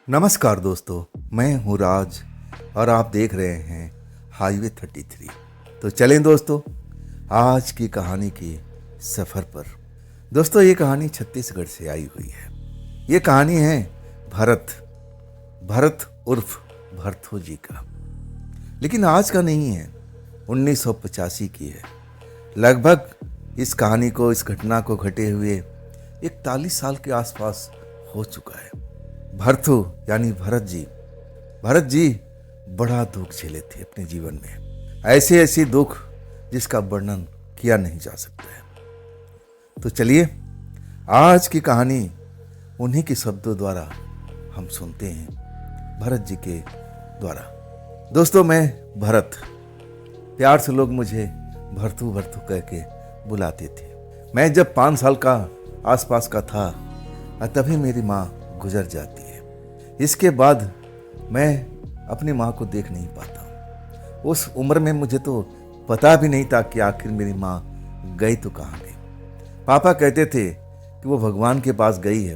नमस्कार दोस्तों, मैं हूँ राज और आप देख रहे हैं हाईवे 33। तो चलें दोस्तों आज की कहानी के सफ़र पर। दोस्तों ये कहानी छत्तीसगढ़ से आई हुई है। ये कहानी है भरत भरत उर्फ भरथो जी का। लेकिन आज का नहीं है, 1985 की है। लगभग इस कहानी को, इस घटना को घटे हुए 41 साल के आसपास हो चुका है। भरथो यानी भरत जी बड़ा दुख झेले थे अपने जीवन में। ऐसे ऐसे दुख जिसका वर्णन किया नहीं जा सकता है। तो चलिए आज की कहानी उन्हीं के शब्दों द्वारा हम सुनते हैं, भरत जी के द्वारा। दोस्तों मैं भरत, प्यार से लोग मुझे भरतू भरतू कह के बुलाते थे। मैं जब 5 साल का आसपास का था तभी मेरी माँ गुजर जाती है। इसके बाद मैं अपनी माँ को देख नहीं पाता। उस उम्र में मुझे तो पता भी नहीं था कि आखिर मेरी माँ गई तो कहाँ गई। पापा कहते थे कि वो भगवान के पास गई है,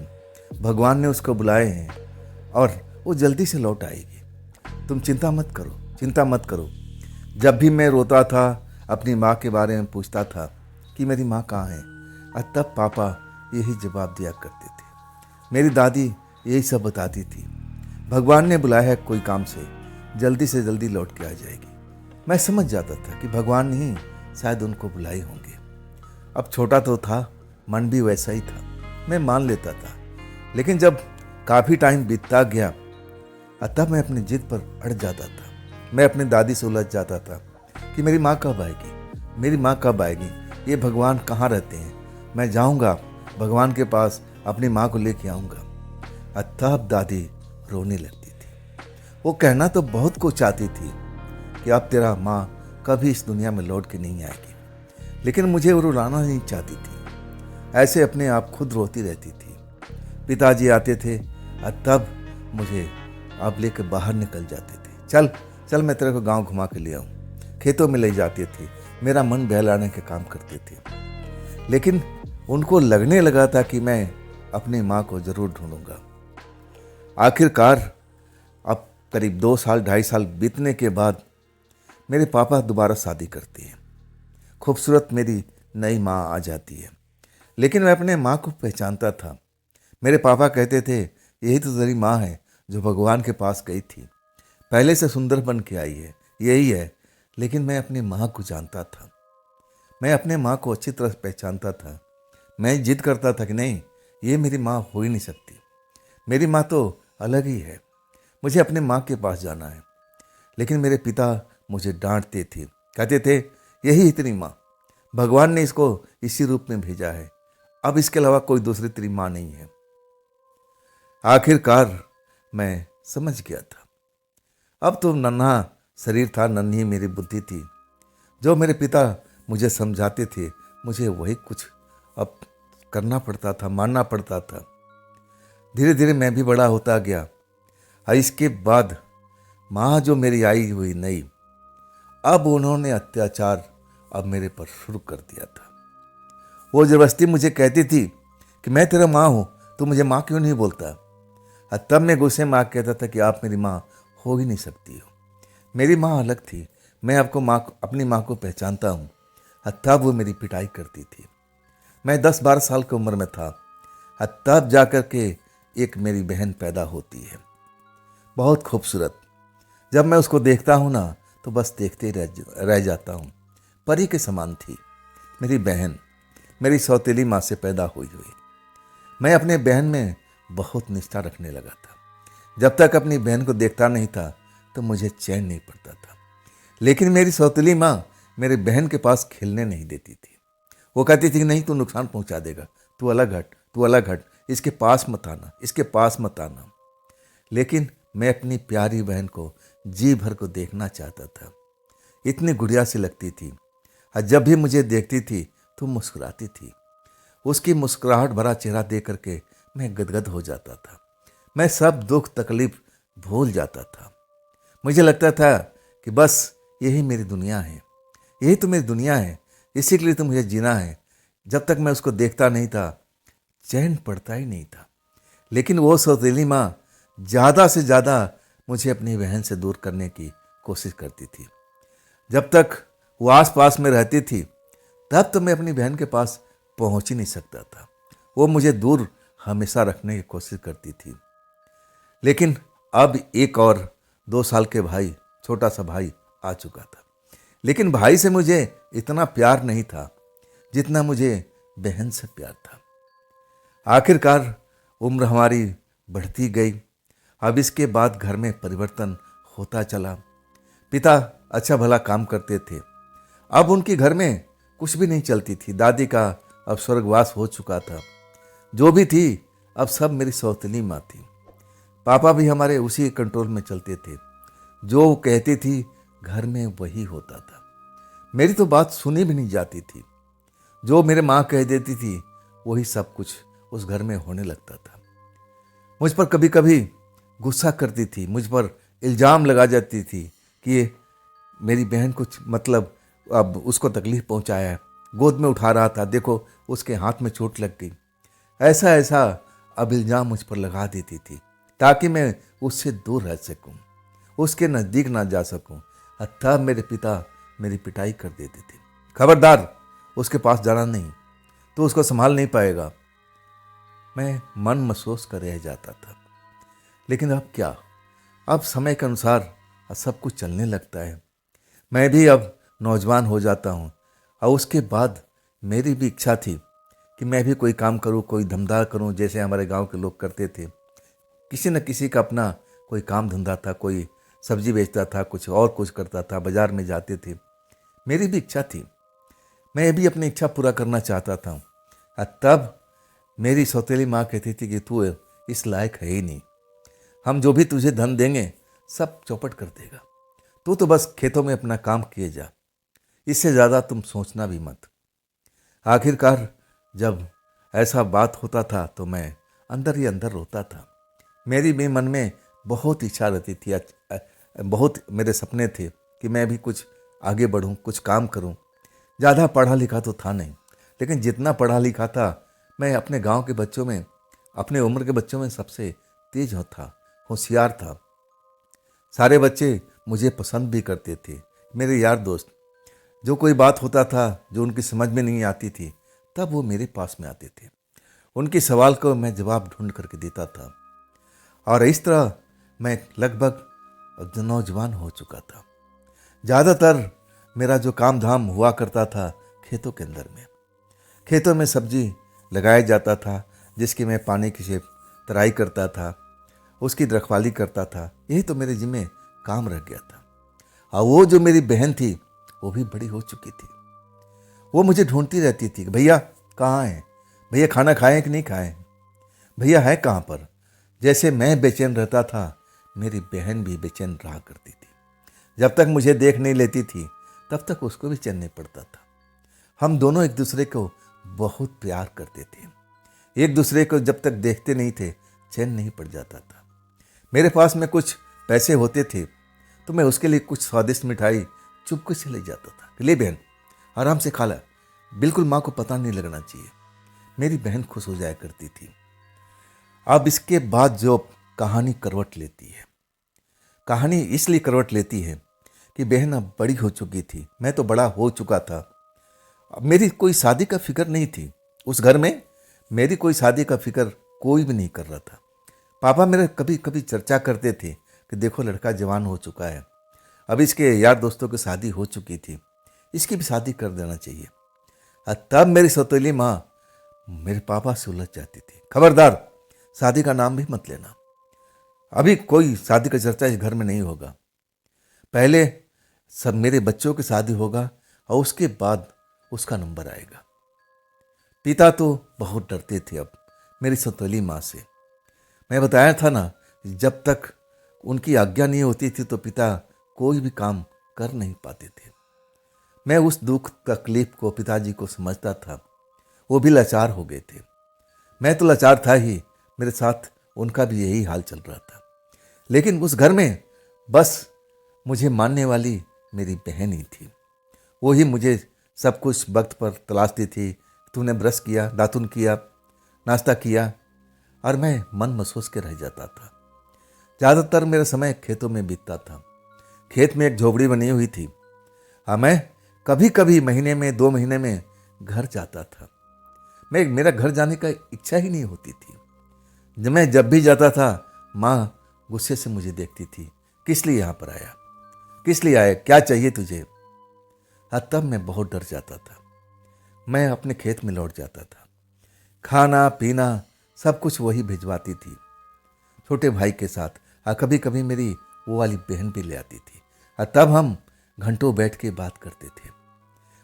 भगवान ने उसको बुलाए हैं और वो जल्दी से लौट आएगी, तुम चिंता मत करो। जब भी मैं रोता था, अपनी माँ के बारे में पूछता था कि मेरी माँ कहाँ है, और तब पापा यही जवाब दिया करते थे। मेरी दादी यही सब बताती थी, भगवान ने बुलाया है कोई काम से, जल्दी से जल्दी लौट के आ जाएगी। मैं समझ जाता था कि भगवान ही शायद उनको बुलाए होंगे। अब छोटा तो था, मन भी वैसा ही था, मैं मान लेता था। लेकिन जब काफ़ी टाइम बीतता गया तब मैं अपनी जिद पर अड़ जाता था। मैं अपनी दादी से उलझ जाता था कि मेरी माँ कब आएगी, ये भगवान कहाँ रहते हैं, मैं जाऊँगा भगवान के पास, अपनी माँ को लेके आऊँगा। तब दादी रोने लगती थी। वो कहना तो बहुत कुछ चाहती थी कि अब तेरा माँ कभी इस दुनिया में लौट के नहीं आएगी, लेकिन मुझे वो रुलाना नहीं चाहती थी। ऐसे अपने आप खुद रोती रहती थी। पिताजी आते थे और तब मुझे आप लेकर बाहर निकल जाते थे। चल मैं तेरे को गांव घुमा के ले आऊँ। खेतों में ले जाते थे, मेरा मन बहलाने के काम करते थे। लेकिन उनको लगने लगा था कि मैं अपनी माँ को ज़रूर ढूंढूंगा। आखिरकार अब करीब 2-2.5 साल बीतने के बाद मेरे पापा दोबारा शादी करते हैं। खूबसूरत मेरी नई माँ आ जाती है। लेकिन मैं अपने माँ को पहचानता था। मेरे पापा कहते थे यही तो तेरी माँ है जो भगवान के पास गई थी, पहले से सुंदर बन के आई है, यही है। लेकिन मैं अपनी माँ को जानता था, मैं अपने माँ को अच्छी तरह पहचानता था। मैं जिद करता था कि नहीं, ये मेरी माँ हो ही नहीं सकती, मेरी माँ तो अलग ही है, मुझे अपने माँ के पास जाना है। लेकिन मेरे पिता मुझे डांटते थे, कहते थे यही इतनी माँ, भगवान ने इसको इसी रूप में भेजा है, अब इसके अलावा कोई दूसरी तेरी माँ नहीं है। आखिरकार मैं समझ गया था। अब तो नन्हा शरीर था, नन्ही मेरी बुद्धि थी। जो मेरे पिता मुझे समझाते थे मुझे वही कुछ अब करना पड़ता था, मानना पड़ता था। धीरे धीरे मैं भी बड़ा होता गया। और इसके बाद माँ जो मेरी आई हुई नई, अब उन्होंने अत्याचार अब मेरे पर शुरू कर दिया था। वो जबरदस्ती मुझे कहती थी कि मैं तेरा माँ हूँ, तू मुझे माँ क्यों नहीं बोलता। और तब मैं गुस्से में आके कहता था कि आप मेरी माँ हो ही नहीं सकती हो, मेरी माँ अलग थी, मैं आपको अपनी माँ को पहचानता हूँ। और तब वो मेरी पिटाई करती थी। मैं 10-12 साल की उम्र में था और तब जाकर के एक मेरी बहन पैदा होती है, बहुत खूबसूरत। जब मैं उसको देखता हूँ ना तो बस देखते ही रह जाता हूँ। परी के समान थी मेरी बहन, मेरी सौतेली माँ से पैदा हुई। मैं अपने बहन में बहुत निष्ठा रखने लगा था। जब तक अपनी बहन को देखता नहीं था तो मुझे चैन नहीं पड़ता था। लेकिन मेरी सौतेली माँ मेरे बहन के पास खेलने नहीं देती थी। वो कहती थी नहीं, तू नुकसान पहुँचा देगा, तू अलग हट, इसके पास मत आना। लेकिन मैं अपनी प्यारी बहन को जी भर को देखना चाहता था। इतनी गुड़िया सी लगती थी और जब भी मुझे देखती थी तो मुस्कुराती थी। उसकी मुस्कुराहट भरा चेहरा देख करके मैं गदगद हो जाता था। मैं सब दुख तकलीफ भूल जाता था। मुझे लगता था कि बस यही मेरी दुनिया है, यही तो मेरी दुनिया है, इसी के लिए तो मुझे जीना है। जब तक मैं उसको देखता नहीं था चैन पड़ता ही नहीं था। लेकिन वो सौतेली माँ ज़्यादा से ज़्यादा मुझे अपनी बहन से दूर करने की कोशिश करती थी। जब तक वो आस पास में रहती थी तब तो मैं अपनी बहन के पास पहुंच ही नहीं सकता था। वो मुझे दूर हमेशा रखने की कोशिश करती थी। लेकिन अब एक और 2 साल के भाई, छोटा सा भाई आ चुका था। लेकिन भाई से मुझे इतना प्यार नहीं था जितना मुझे बहन से प्यार था। आखिरकार उम्र हमारी बढ़ती गई। अब इसके बाद घर में परिवर्तन होता चला। पिता अच्छा भला काम करते थे, अब उनके घर में कुछ भी नहीं चलती थी। दादी का अब स्वर्गवास हो चुका था। जो भी थी अब सब मेरी सौतेली माँ थी। पापा भी हमारे उसी कंट्रोल में चलते थे। जो वो कहती थी घर में वही होता था। मेरी तो बात सुनी भी नहीं जाती थी। जो मेरे माँ कह देती थी वही सब कुछ उस घर में होने लगता था। मुझ पर कभी कभी गुस्सा करती थी, मुझ पर इल्ज़ाम लगा जाती थी कि ये मेरी बहन कुछ मतलब अब उसको तकलीफ पहुंचाया है, गोद में उठा रहा था, देखो उसके हाथ में चोट लग गई। ऐसा ऐसा अब इल्ज़ाम मुझ पर लगा देती थी ताकि मैं उससे दूर रह सकूं, उसके नज़दीक ना जा सकूं। तब मेरे पिता मेरी पिटाई कर देते थे। खबरदार, उसके पास जाना नहीं तो उसको संभाल नहीं पाएगा। मैं मन महसूस कर रह जाता था। लेकिन अब क्या, अब समय के अनुसार सब कुछ चलने लगता है। मैं भी अब नौजवान हो जाता हूँ और उसके बाद मेरी भी इच्छा थी कि मैं भी कोई काम करूँ, कोई धंधा करूँ, जैसे हमारे गांव के लोग करते थे। किसी न किसी का अपना कोई काम धंधा था, कोई सब्जी बेचता था, कुछ और कुछ करता था, बाजार में जाते थे। मेरी भी इच्छा थी, मैं भी अपनी इच्छा पूरा करना चाहता था। तब मेरी सौतेली माँ कहती थी कि तू इस लायक है ही नहीं, हम जो भी तुझे धन देंगे सब चौपट कर देगा, तू तो बस खेतों में अपना काम किए जा, इससे ज़्यादा तुम सोचना भी मत। आखिरकार जब ऐसा बात होता था तो मैं अंदर ही अंदर रोता था। मेरी भी मन में बहुत इच्छा रहती थी, बहुत मेरे सपने थे कि मैं भी कुछ आगे बढ़ूं, कुछ काम करूं। ज़्यादा पढ़ा लिखा तो था नहीं, लेकिन जितना पढ़ा लिखा था मैं अपने गांव के बच्चों में, अपने उम्र के बच्चों में सबसे तेज था, होशियार था। सारे बच्चे मुझे पसंद भी करते थे। मेरे यार दोस्त, जो कोई बात होता था जो उनकी समझ में नहीं आती थी तब वो मेरे पास में आते थे। उनके सवाल को मैं जवाब ढूंढ करके देता था और इस तरह मैं लगभग नौजवान हो चुका था। ज़्यादातर मेरा जो काम धाम हुआ करता था खेतों के अंदर में। खेतों में सब्जी लगाया जाता था जिसकी मैं पानी की से तराई करता था, उसकी रखवाली करता था। यही तो मेरे जिम्मे काम रह गया था। और वो जो मेरी बहन थी वो भी बड़ी हो चुकी थी। वो मुझे ढूंढती रहती थी कि भैया कहाँ हैं, भैया खाना खाएं कि नहीं खाएं, भैया है कहाँ पर। जैसे मैं बेचैन रहता था मेरी बहन भी बेचैन रहा करती थी। जब तक मुझे देख नहीं लेती थी तब तक उसको भी चैन नहीं पड़ता था। हम दोनों एक दूसरे को बहुत प्यार करते थे। एक दूसरे को जब तक देखते नहीं थे चैन नहीं पड़ जाता था। मेरे पास में कुछ पैसे होते थे तो मैं उसके लिए कुछ स्वादिष्ट मिठाई चुपके से ले जाता था कि ले बहन आराम से खा ला, बिल्कुल माँ को पता नहीं लगना चाहिए। मेरी बहन खुश हो जाया करती थी। अब इसके बाद जो कहानी करवट लेती है, कहानी इसलिए करवट लेती है कि बहन अब बड़ी हो चुकी थी, मैं तो बड़ा हो चुका था। अब मेरी कोई शादी का फिक्र नहीं थी। उस घर में मेरी कोई शादी का फिक्र कोई भी नहीं कर रहा था। पापा मेरे कभी कभी चर्चा करते थे कि देखो लड़का जवान हो चुका है, अब इसके यार दोस्तों की शादी हो चुकी थी, इसकी भी शादी कर देना चाहिए। तब मेरी सौतेली माँ मेरे पापा से उलझ जाती थी, खबरदार शादी का नाम भी मत लेना, अभी कोई शादी का चर्चा इस घर में नहीं होगा, पहले सब मेरे बच्चों की शादी होगा और उसके बाद उसका नंबर आएगा। पिता तो बहुत डरते थे अब मेरी सौतेली माँ से। मैं बताया था ना, जब तक उनकी आज्ञा नहीं होती थी तो पिता कोई भी काम कर नहीं पाते थे। मैं उस दुख तकलीफ को पिताजी को समझता था। वो भी लाचार हो गए थे। मैं तो लाचार था ही, मेरे साथ उनका भी यही हाल चल रहा था। लेकिन उस घर में बस मुझे मानने वाली मेरी बहन ही थी। वो ही मुझे सब कुछ वक्त पर तलाशती थी। तूने ब्रश किया, दातुन किया, नाश्ता किया, और मैं मन महसूस के रह जाता था। ज़्यादातर मेरा समय खेतों में बीतता था। खेत में एक झोपड़ी बनी हुई थी। हाँ, मैं कभी कभी महीने में 2 महीने में घर जाता था। मेरा घर जाने का इच्छा ही नहीं होती थी। जब भी जाता था, माँ गुस्से से मुझे देखती थी, किस लिए यहाँ पर आया, किस लिए आया, क्या चाहिए तुझे। हाँ, तब मैं बहुत डर जाता था। मैं अपने खेत में लौट जाता था। खाना पीना सब कुछ वही भिजवाती थी, छोटे भाई के साथ। हाँ, कभी कभी मेरी वो वाली बहन भी ले आती थी। हाँ, तब हम घंटों बैठ के बात करते थे।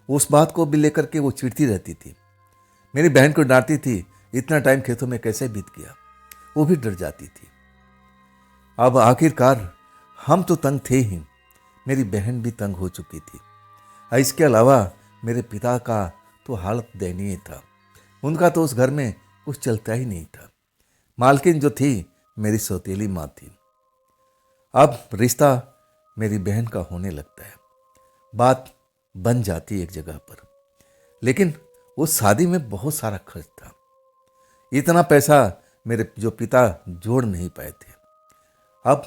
उस बात को भी लेकर के वो चिढ़ती रहती थी। मेरी बहन को डांटती थी, इतना टाइम खेतों में कैसे बीत गया। वो भी डर जाती थी। अब आखिरकार हम तो तंग थे ही, मेरी बहन भी तंग हो चुकी थी। इसके अलावा मेरे पिता का तो हालत दयनीय था। उनका तो उस घर में कुछ चलता ही नहीं था। मालकिन जो थी मेरी सौतेली माँ थी। अब रिश्ता मेरी बहन का होने लगता है, बात बन जाती एक जगह पर। लेकिन उस शादी में बहुत सारा खर्च था। इतना पैसा मेरे जो पिता जोड़ नहीं पाए थे। अब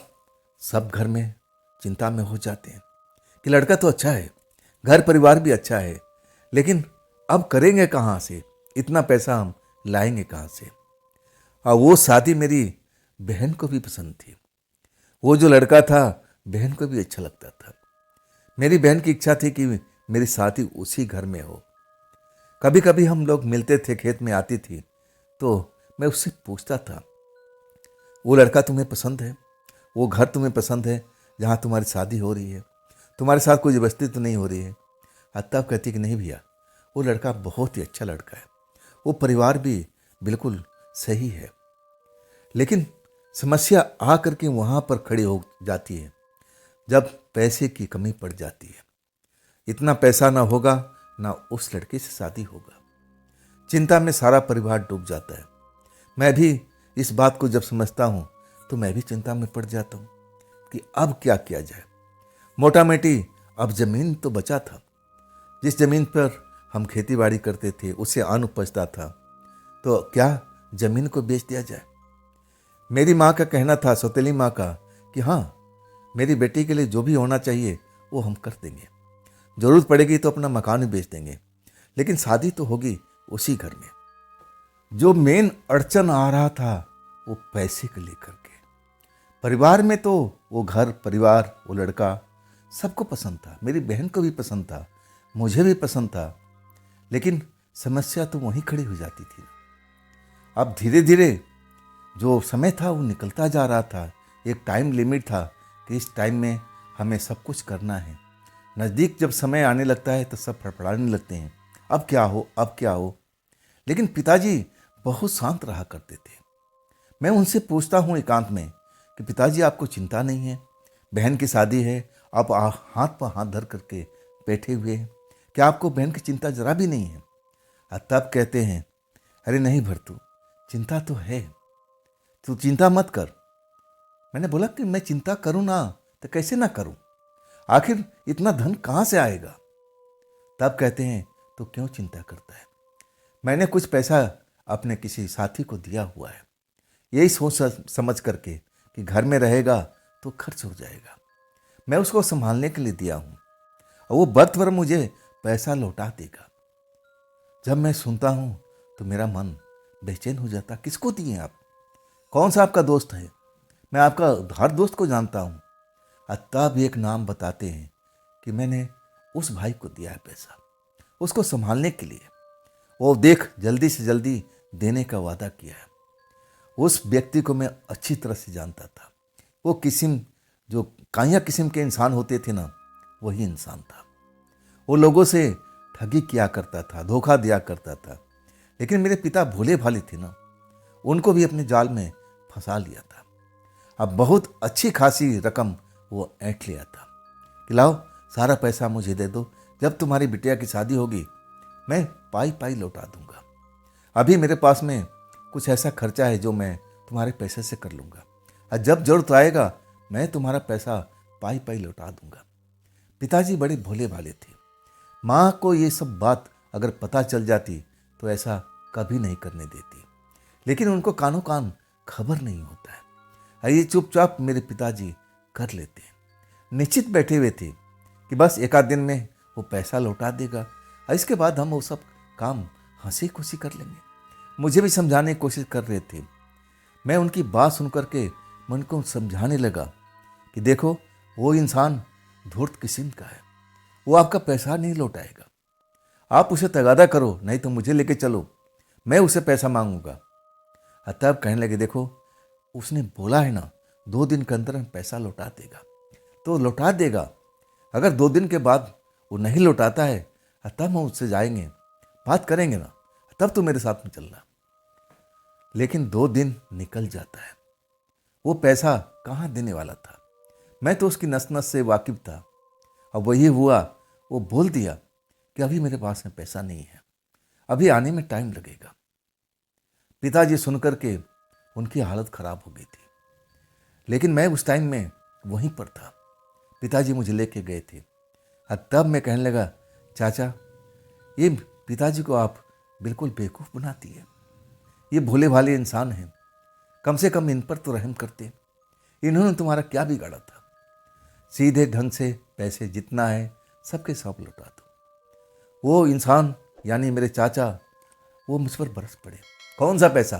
सब घर में चिंता में हो जाते हैं कि लड़का तो अच्छा है, घर परिवार भी अच्छा है, लेकिन अब करेंगे कहाँ से, इतना पैसा हम लाएंगे कहाँ से। और वो शादी मेरी बहन को भी पसंद थी। वो जो लड़का था बहन को भी अच्छा लगता था। मेरी बहन की इच्छा थी कि मेरी शादी उसी घर में हो। कभी कभी हम लोग मिलते थे, खेत में आती थी तो मैं उससे पूछता था, वो लड़का तुम्हें पसंद है, वो घर तुम्हें पसंद है जहाँ तुम्हारी शादी हो रही है, तुम्हारे साथ कोई जबरदस्ती तो नहीं हो रही है। तब कहती कि नहीं भैया, वो लड़का बहुत ही अच्छा लड़का है, वो परिवार भी बिल्कुल सही है। लेकिन समस्या आ करके वहाँ पर खड़ी हो जाती है जब पैसे की कमी पड़ जाती है। इतना पैसा ना होगा ना उस लड़के से शादी होगा। चिंता में सारा परिवार डूब जाता है। मैं भी इस बात को जब समझता हूँ तो मैं भी चिंता में पड़ जाता हूँ कि अब क्या किया जाए। मोटा मोटी अब जमीन तो बचा था, जिस जमीन पर हम खेती बाड़ी करते थे उससे अन्न उपजता था, तो क्या जमीन को बेच दिया जाए। मेरी माँ का कहना था, सौतेली माँ का, कि हाँ, मेरी बेटी के लिए जो भी होना चाहिए वो हम कर देंगे, जरूरत पड़ेगी तो अपना मकान भी बेच देंगे, लेकिन शादी तो होगी उसी घर में। जो मेन अड़चन आ रहा था वो पैसे को लेकर के। परिवार में तो वो घर परिवार, वो लड़का सबको पसंद था, मेरी बहन को भी पसंद था, मुझे भी पसंद था, लेकिन समस्या तो वहीं खड़ी हो जाती थी। अब धीरे धीरे जो समय था वो निकलता जा रहा था। एक टाइम लिमिट था कि इस टाइम में हमें सब कुछ करना है। नज़दीक जब समय आने लगता है तो सब फड़फड़ाने लगते हैं, अब क्या हो, अब क्या हो। लेकिन पिताजी बहुत शांत रहा करते थे। मैं उनसे पूछता हूँ एकांत में कि पिताजी, आपको चिंता नहीं है, बहन की शादी है, आप हाथ पर हाथ धर करके बैठे हुए हैं, क्या आपको बहन की चिंता जरा भी नहीं है। तब कहते हैं, अरे नहीं भरतू, चिंता तो है, तू चिंता मत कर। मैंने बोला कि मैं चिंता करूं ना तो कैसे ना करूं, आखिर इतना धन कहाँ से आएगा। तब कहते हैं, तो क्यों चिंता करता है, मैंने कुछ पैसा अपने किसी साथी को दिया हुआ है, यही सोच समझ करके कि घर में रहेगा तो खर्च हो जाएगा, मैं उसको संभालने के लिए दिया हूँ और वो वक्त पर मुझे पैसा लौटा देगा। जब मैं सुनता हूँ तो मेरा मन बेचैन हो जाता। किसको दिए आप, कौन सा आपका दोस्त है, मैं आपका हर दोस्त को जानता हूँ। तब एक नाम बताते हैं कि मैंने उस भाई को दिया है पैसा, उसको संभालने के लिए। वो देख, जल्दी से जल्दी देने का वादा किया है। उस व्यक्ति को मैं अच्छी तरह से जानता था। वो किस्म जो काइया किस्म के इंसान होते थे ना, वही इंसान था। वो लोगों से ठगी किया करता था, धोखा दिया करता था। लेकिन मेरे पिता भोले भाले थे ना, उनको भी अपने जाल में फंसा लिया था। अब बहुत अच्छी खासी रकम वो ऐंठ लिया था कि लाओ सारा पैसा मुझे दे दो, जब तुम्हारी बिटिया की शादी होगी मैं पाई पाई लौटा दूंगा। अभी मेरे पास में कुछ ऐसा खर्चा है जो मैं तुम्हारे पैसे से कर लूँगा, और जब जरूरत आएगा मैं तुम्हारा पैसा पाई पाई लौटा दूंगा। पिताजी बड़े भोले भाले थे। माँ को ये सब बात अगर पता चल जाती तो ऐसा कभी नहीं करने देती, लेकिन उनको कानों कान खबर नहीं होता है। ये चुपचाप मेरे पिताजी कर लेते। निश्चित बैठे हुए थे कि बस एक आध दिन में वो पैसा लौटा देगा और इसके बाद हम वो सब काम हंसी खुशी कर लेंगे। मुझे भी समझाने की कोशिश कर रहे थे। मैं उनकी बात सुन करके मैं उनको समझाने लगा कि देखो, वो इंसान धूर्त किस्म का है, वो आपका पैसा नहीं लौटाएगा। आप उसे तगादा करो, नहीं तो मुझे लेके चलो, मैं उसे पैसा मांगूंगा। तब कहने लगे, देखो उसने बोला है ना 2 दिन के अंदर पैसा लौटा देगा, तो लौटा देगा। अगर 2 दिन के बाद वो नहीं लौटाता है तब हम उससे जाएंगे, बात करेंगे ना, तब तो मेरे साथ में चलना। लेकिन 2 दिन निकल जाता है, वो पैसा कहाँ देने वाला था। मैं तो उसकी नस नस से वाकिफ था। अब वही हुआ, वो बोल दिया कि अभी मेरे पास में पैसा नहीं है, अभी आने में टाइम लगेगा। पिताजी सुनकर के उनकी हालत खराब हो गई थी। लेकिन मैं उस टाइम में वहीं पर था, पिताजी मुझे लेके गए थे। तब मैं कहने लगा, चाचा ये पिताजी को आप बिल्कुल बेवकूफ़ बनाती है, ये भोले भाले इंसान हैं, कम से कम इन पर तो रहम करते। इन्होंने तुम्हारा क्या बिगाड़ा था, सीधे ढंग से पैसे जितना है सबके सब लौटा दो। वो इंसान यानी मेरे चाचा वो मुझ पर बरस पड़े, कौन सा पैसा,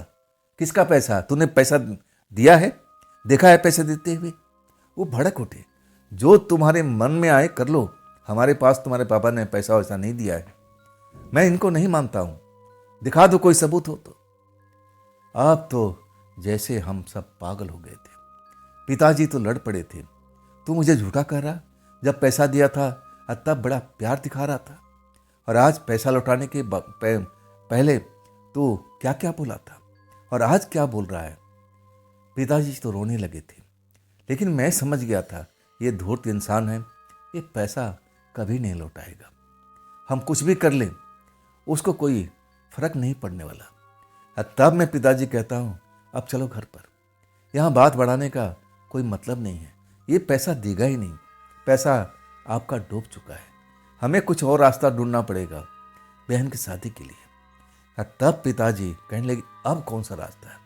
किसका पैसा, तूने पैसा दिया है, देखा है पैसे देते हुए। वो भड़क उठे, जो तुम्हारे मन में आए कर लो, हमारे पास तुम्हारे पापा ने पैसा वैसा नहीं दिया है, मैं इनको नहीं मानता हूँ, दिखा दो कोई सबूत हो तो। अब तो जैसे हम सब पागल हो गए थे। पिताजी तो लड़ पड़े थे, तू मुझे झूठा कह रहा, जब पैसा दिया था तब बड़ा प्यार दिखा रहा था, और आज पैसा लौटाने के पहले तू क्या क्या बोला था और आज क्या बोल रहा है। पिताजी तो रोने लगे थे, लेकिन मैं समझ गया था ये धूर्त इंसान है, ये पैसा कभी नहीं लौटाएगा। हम कुछ भी कर लें उसको कोई फर्क नहीं पड़ने वाला। तब मैं पिताजी कहता हूँ, अब चलो घर पर, यहाँ बात बढ़ाने का कोई मतलब नहीं है, ये पैसा देगा ही नहीं, पैसा आपका डूब चुका है, हमें कुछ और रास्ता ढूंढना पड़ेगा बहन की शादी के लिए। तब पिताजी कहने लगे, अब कौन सा रास्ता है,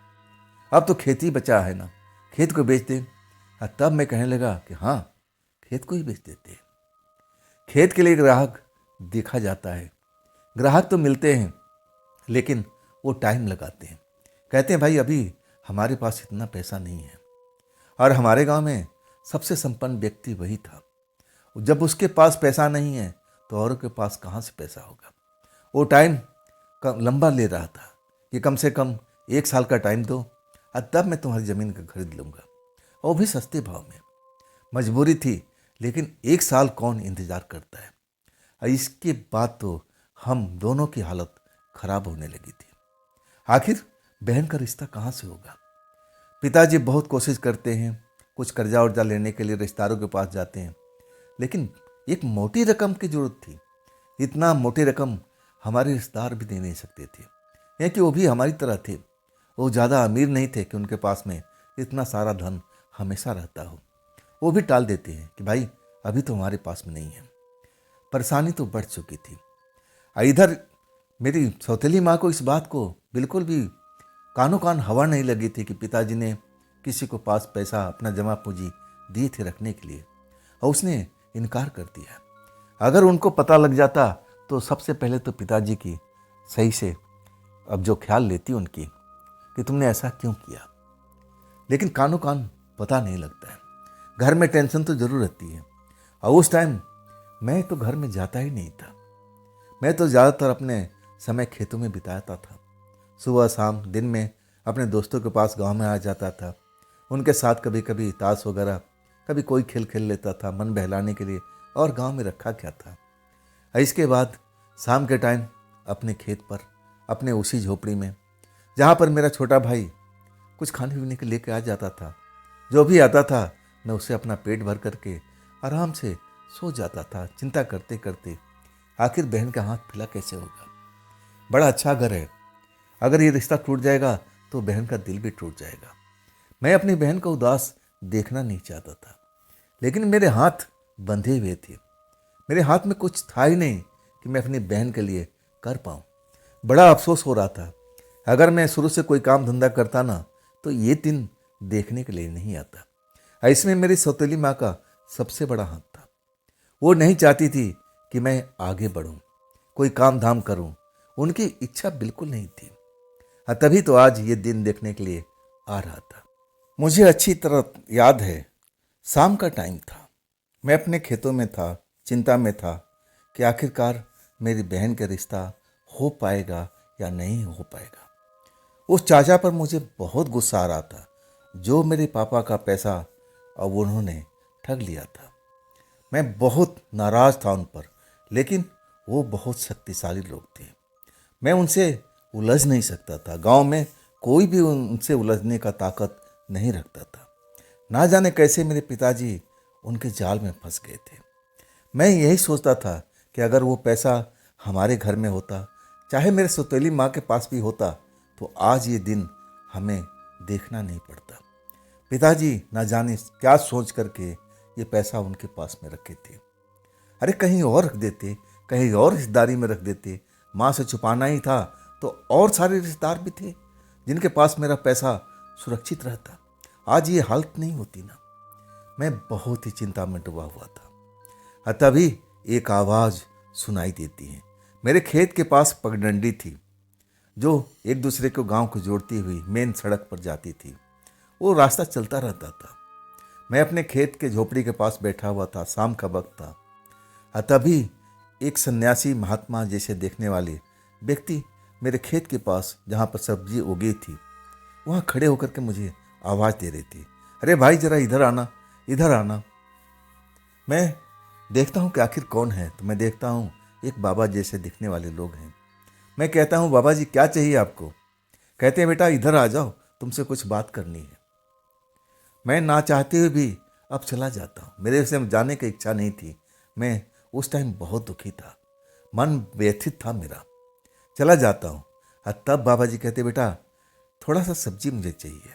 अब तो खेती बचा है ना, खेत को बेच दें। तब मैं कहने लगा कि हाँ, खेत को ही बेच देते हैं। खेत के लिए ग्राहक देखा जाता है, ग्राहक तो मिलते हैं लेकिन वो टाइम लगाते हैं, कहते हैं भाई अभी हमारे पास इतना पैसा नहीं है। और हमारे गांव में सबसे संपन्न व्यक्ति वही था, जब उसके पास पैसा नहीं है तो औरों के पास कहाँ से पैसा होगा। वो टाइम लंबा ले रहा था कि कम से कम 1 साल का टाइम दो, तब मैं तुम्हारी ज़मीन का खरीद लूँगा, वो भी सस्ते भाव में। मजबूरी थी, लेकिन 1 साल कौन इंतज़ार करता है। इसके बाद तो हम दोनों की हालत खराब होने लगी थी। आखिर बहन का रिश्ता कहाँ से होगा। पिताजी बहुत कोशिश करते हैं, कुछ कर्जा वर्जा लेने के लिए रिश्तेदारों के पास जाते हैं, लेकिन एक मोटी रकम की जरूरत थी। इतना मोटी रकम हमारे रिश्तेदार भी दे नहीं सकते थे, क्योंकि वो भी हमारी तरह थे, वो ज़्यादा अमीर नहीं थे कि उनके पास में इतना सारा धन हमेशा रहता हो। वो भी टाल देते हैं कि भाई अभी तो हमारे पास में नहीं है। परेशानी तो बढ़ चुकी थी। इधर मेरी सौतेली माँ को इस बात को बिल्कुल भी कानों कान हवा नहीं लगी थी कि पिताजी ने किसी को पास पैसा अपना जमा पूंजी दिए थे रखने के लिए, और उसने इनकार कर दिया। अगर उनको पता लग जाता तो सबसे पहले तो पिताजी की सही से अब जो ख्याल लेती उनकी कि तुमने ऐसा क्यों किया, लेकिन कानों कान पता नहीं लगता है। घर में टेंशन तो जरूर रहती है, और उस टाइम मैं तो घर में जाता ही नहीं था। मैं तो ज़्यादातर अपने समय खेतों में बिताता था, सुबह शाम दिन में अपने दोस्तों के पास गांव में आ जाता था, उनके साथ कभी कभी ताश वगैरह, कभी कोई खेल खेल लेता था मन बहलाने के लिए, और गांव में रखा क्या था। इसके बाद शाम के टाइम अपने खेत पर, अपने उसी झोपड़ी में जहाँ पर मेरा छोटा भाई कुछ खाने पीने के लेके आ जाता था, जो भी आता था मैं उससे अपना पेट भर करके आराम से सो जाता था, चिंता करते करते आखिर बहन का हाथ फिला कैसे होगा। बड़ा अच्छा घर है, अगर ये रिश्ता टूट जाएगा तो बहन का दिल भी टूट जाएगा। मैं अपनी बहन को उदास देखना नहीं चाहता था, लेकिन मेरे हाथ बंधे हुए थे, मेरे हाथ में कुछ था ही नहीं कि मैं अपनी बहन के लिए कर पाऊँ। बड़ा अफसोस हो रहा था, अगर मैं शुरू से कोई काम धंधा करता ना तो ये दिन देखने के लिए नहीं आता। इसमें मेरी सौतेली माँ का सबसे बड़ा हाथ था। वो नहीं चाहती थी कि मैं आगे बढ़ूं, कोई काम धाम करूं। उनकी इच्छा बिल्कुल नहीं थी। तभी तो आज ये दिन देखने के लिए आ रहा था। मुझे अच्छी तरह याद है, शाम का टाइम था। मैं अपने खेतों में था, चिंता में था कि आखिरकार मेरी बहन का रिश्ता हो पाएगा या नहीं हो पाएगा। उस चाचा पर मुझे बहुत गुस्सा आ रहा था, जो मेरे पापा का पैसा अब उन्होंने ठग लिया था। मैं बहुत नाराज था उन पर, लेकिन वो बहुत शक्तिशाली लोग थे। मैं उनसे उलझ नहीं सकता था। गांव में कोई भी उनसे उलझने का ताकत नहीं रखता था। ना जाने कैसे मेरे पिताजी उनके जाल में फंस गए थे। मैं यही सोचता था कि अगर वो पैसा हमारे घर में होता, चाहे मेरे सौतेली माँ के पास भी होता, तो आज ये दिन हमें देखना नहीं पड़ता। पिताजी ना जाने क्या सोच करके ये पैसा उनके पास में रखे थे। अरे कहीं और रख देते, कहीं और रिश्तेदारी में रख देते। माँ से छुपाना ही था तो और सारे रिश्तेदार भी थे जिनके पास मेरा पैसा सुरक्षित रहता। आज ये हालत नहीं होती ना। मैं बहुत ही चिंता में डूबा हुआ था। तभी एक आवाज़ सुनाई देती है। मेरे खेत के पास पगडंडी थी जो एक दूसरे को गांव को जोड़ती हुई मेन सड़क पर जाती थी। वो रास्ता चलता रहता था। मैं अपने खेत के झोपड़ी के पास बैठा हुआ था। शाम का वक्त था। तभी एक सन्यासी महात्मा जैसे देखने वाले व्यक्ति मेरे खेत के पास, जहाँ पर सब्जी उगी थी, वहाँ खड़े होकर के मुझे आवाज़ दे रही थी, अरे भाई जरा इधर आना, इधर आना। मैं देखता हूँ कि आखिर कौन है, तो मैं देखता हूँ एक बाबा जैसे दिखने वाले लोग हैं। मैं कहता हूँ, बाबा जी क्या चाहिए आपको? कहते हैं, बेटा इधर आ जाओ, तुमसे कुछ बात करनी है। मैं ना चाहते हुए भी अब चला जाता हूँ। मेरे से जाने की इच्छा नहीं थी। मैं उस टाइम बहुत दुखी था, मन व्यथित था मेरा। चला जाता हूँ। तब बाबा जी कहते, बेटा थोड़ा सा सब्जी मुझे चाहिए।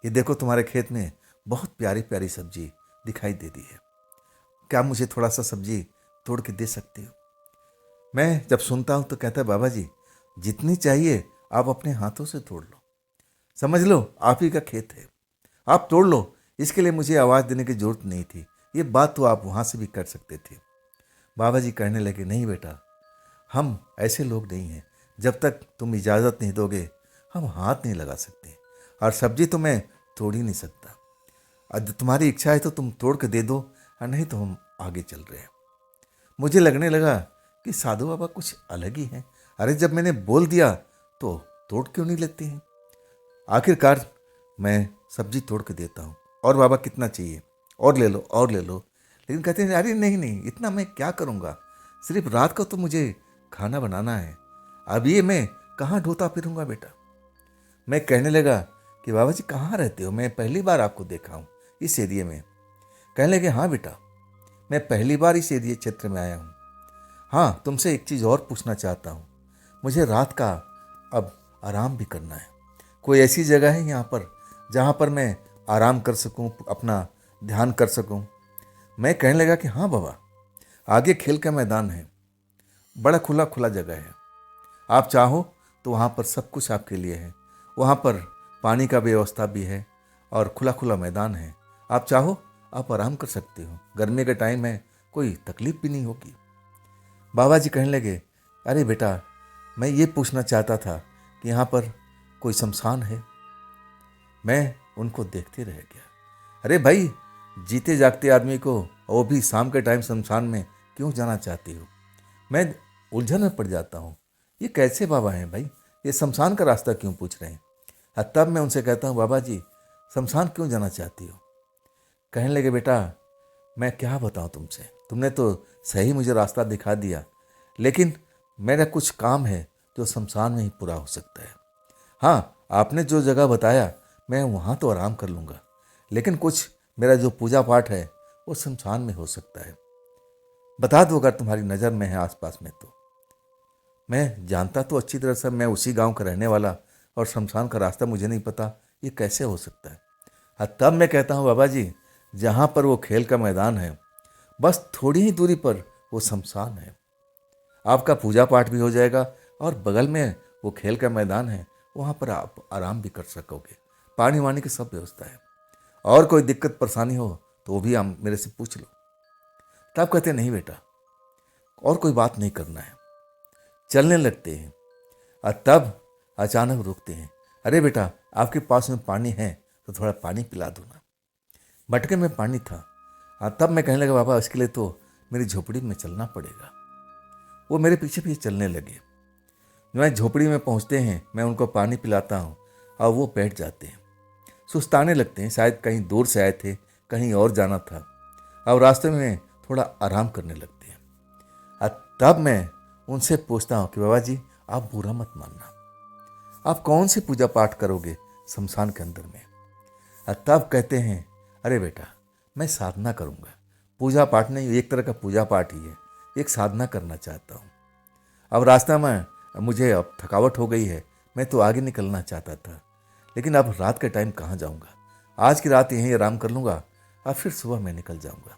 ये देखो तुम्हारे खेत में बहुत प्यारी प्यारी सब्जी दिखाई दे रही है, क्या मुझे थोड़ा सा सब्जी तोड़ के दे सकते हो? मैं जब सुनता हूँ तो कहता है, बाबा जी जितनी चाहिए आप अपने हाथों से तोड़ लो, समझ लो आप ही का खेत है, आप तोड़ लो। इसके लिए मुझे आवाज़ देने की जरूरत नहीं थी। ये बात तो आप वहाँ से भी कर सकते थे। बाबा जी कहने लगे, नहीं बेटा, हम ऐसे लोग नहीं हैं। जब तक तुम इजाज़त नहीं दोगे हम हाथ नहीं लगा सकते, और सब्जी तो मैं तोड़ ही नहीं सकता। अब तुम्हारी इच्छा है तो तुम तोड़ के दे दो, और नहीं तो हम आगे चल रहे हैं। मुझे लगने लगा कि साधु बाबा कुछ अलग ही हैं। अरे जब मैंने बोल दिया तो तोड़ क्यों नहीं लेते हैं? आखिरकार मैं सब्जी तोड़ के देता हूँ, और बाबा कितना चाहिए? और ले लो, और ले लो। लेकिन कहते हैं, अरे नहीं नहीं, इतना मैं क्या करूँगा, सिर्फ रात को तो मुझे खाना बनाना है, अब ये मैं कहाँ ढोता फिरूंगा बेटा। मैं कहने लगा कि बाबा जी कहाँ रहते हो, मैं पहली बार आपको देखा हूँ इस एरिया में। कहने लगे, हाँ बेटा मैं पहली बार इस एरिया क्षेत्र में आया हूँ। हाँ तुमसे एक चीज़ और पूछना चाहता हूँ, मुझे रात का अब आराम भी करना है। कोई ऐसी जगह है यहाँ पर जहाँ पर मैं आराम कर सकूँ, अपना ध्यान कर सकूँ? मैं कहने लगा कि हाँ बाबा, आगे खेल का मैदान है, बड़ा खुला खुला जगह है, आप चाहो तो वहाँ पर सब कुछ आपके लिए है। वहाँ पर पानी का व्यवस्था भी है और खुला खुला मैदान है। आप चाहो आप आराम कर सकते हो, गर्मी का टाइम है, कोई तकलीफ भी नहीं होगी। बाबा जी कहने लगे, अरे बेटा मैं ये पूछना चाहता था कि यहाँ पर कोई शमशान है? मैं उनको देखते रह गया। अरे भाई, जीते जागते आदमी को, वो भी शाम के टाइम शमशान में क्यों जाना चाहती हो? मैं उलझन में पड़ जाता हूँ, ये कैसे बाबा हैं भाई, ये शमशान का रास्ता क्यों पूछ रहे हैं? तब मैं उनसे कहता हूँ, बाबा जी शमशान क्यों जाना चाहती हो? कहने लगे, बेटा मैं क्या बताऊँ तुमसे, तुमने तो सही मुझे रास्ता दिखा दिया, लेकिन मेरा कुछ काम है जो शमशान में ही पूरा हो सकता है। हाँ आपने जो जगह बताया मैं वहाँ तो आराम कर लूँगा, लेकिन कुछ मेरा जो पूजा पाठ है वो शमशान में हो सकता है। बता दो अगर तुम्हारी नज़र में है आसपास में तो। मैं जानता तो अच्छी तरह से, मैं उसी गांव का रहने वाला, और शमशान का रास्ता मुझे नहीं पता, ये कैसे हो सकता है? हाँ तब मैं कहता हूँ, बाबा जी जहाँ पर वो खेल का मैदान है बस थोड़ी ही दूरी पर वो शमशान है, आपका पूजा पाठ भी हो जाएगा और बगल में वो खेल का मैदान है, वहाँ पर आप आराम भी कर सकोगे, पानी वानी की सब व्यवस्था है, और कोई दिक्कत परेशानी हो तो वो भी आप मेरे से पूछ लो। तब कहते हैं नहीं बेटा, और कोई बात नहीं करना है। चलने लगते हैं और तब अचानक रुकते हैं। अरे बेटा, आपके पास में पानी है तो थोड़ा पानी पिला दो ना। मटके में पानी था और तब मैं कहने लगा बाबा इसके लिए तो मेरी झोपड़ी में चलना पड़ेगा। वो मेरे पीछे पीछे चलने लगे। मैं झोपड़ी में पहुंचते हैं, मैं उनको पानी पिलाता हूँ और वो बैठ जाते हैं, सुस्ताने लगते हैं। शायद कहीं दूर से आए थे, कहीं और जाना था, और रास्ते में थोड़ा आराम करने लगते हैं। और तब मैं उनसे पूछता हूँ कि बाबा जी आप बुरा मत मानना, आप कौन सी पूजा पाठ करोगे शमशान के अंदर में। और तब कहते हैं अरे बेटा मैं साधना करूँगा, पूजा पाठ नहीं, एक तरह का पूजा पाठ ही है, एक साधना करना चाहता हूँ। अब रास्ता में मुझे अब थकावट हो गई है, मैं तो आगे निकलना चाहता था, लेकिन अब रात के टाइम कहाँ जाऊँगा, आज की रात यहीं आराम कर लूँगा और फिर सुबह मैं निकल जाऊँगा।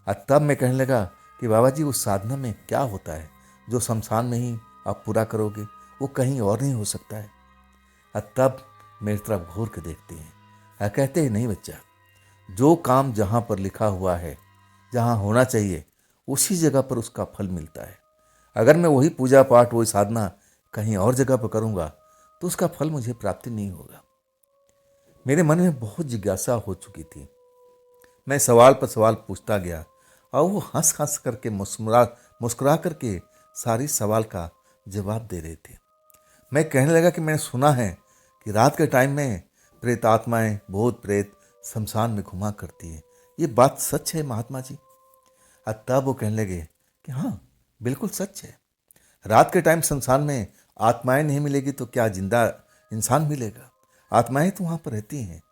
और तब मैं कहने लगा कि बाबा जी उस साधना में क्या होता है जो शमशान में ही आप पूरा करोगे, वो कहीं और नहीं हो सकता है। और तब मेरी तरफ घूर के देखते हैं और कहते हैं नहीं बच्चा, जो काम जहाँ पर लिखा हुआ है, जहाँ होना चाहिए, उसी जगह पर उसका फल मिलता है। अगर मैं वही पूजा पाठ, वही साधना कहीं और जगह पर करूँगा तो उसका फल मुझे प्राप्ति नहीं होगा। मेरे मन में बहुत जिज्ञासा हो चुकी थी। मैं सवाल पर सवाल पूछता गया और वो हंस हंस करके मुस्कुरा करके सारी सवाल का जवाब दे रहे थे। मैं कहने लगा कि मैंने सुना है कि रात के टाइम में प्रेत आत्माएं, भूत प्रेत शमशान में घुमा करती है, ये बात सच है महात्मा जी। और तब वो कहने लगे कि हाँ बिल्कुल सच है, रात के टाइम शमशान में आत्माएं नहीं मिलेगी तो क्या जिंदा इंसान मिलेगा। आत्माएं तो वहाँ पर रहती हैं,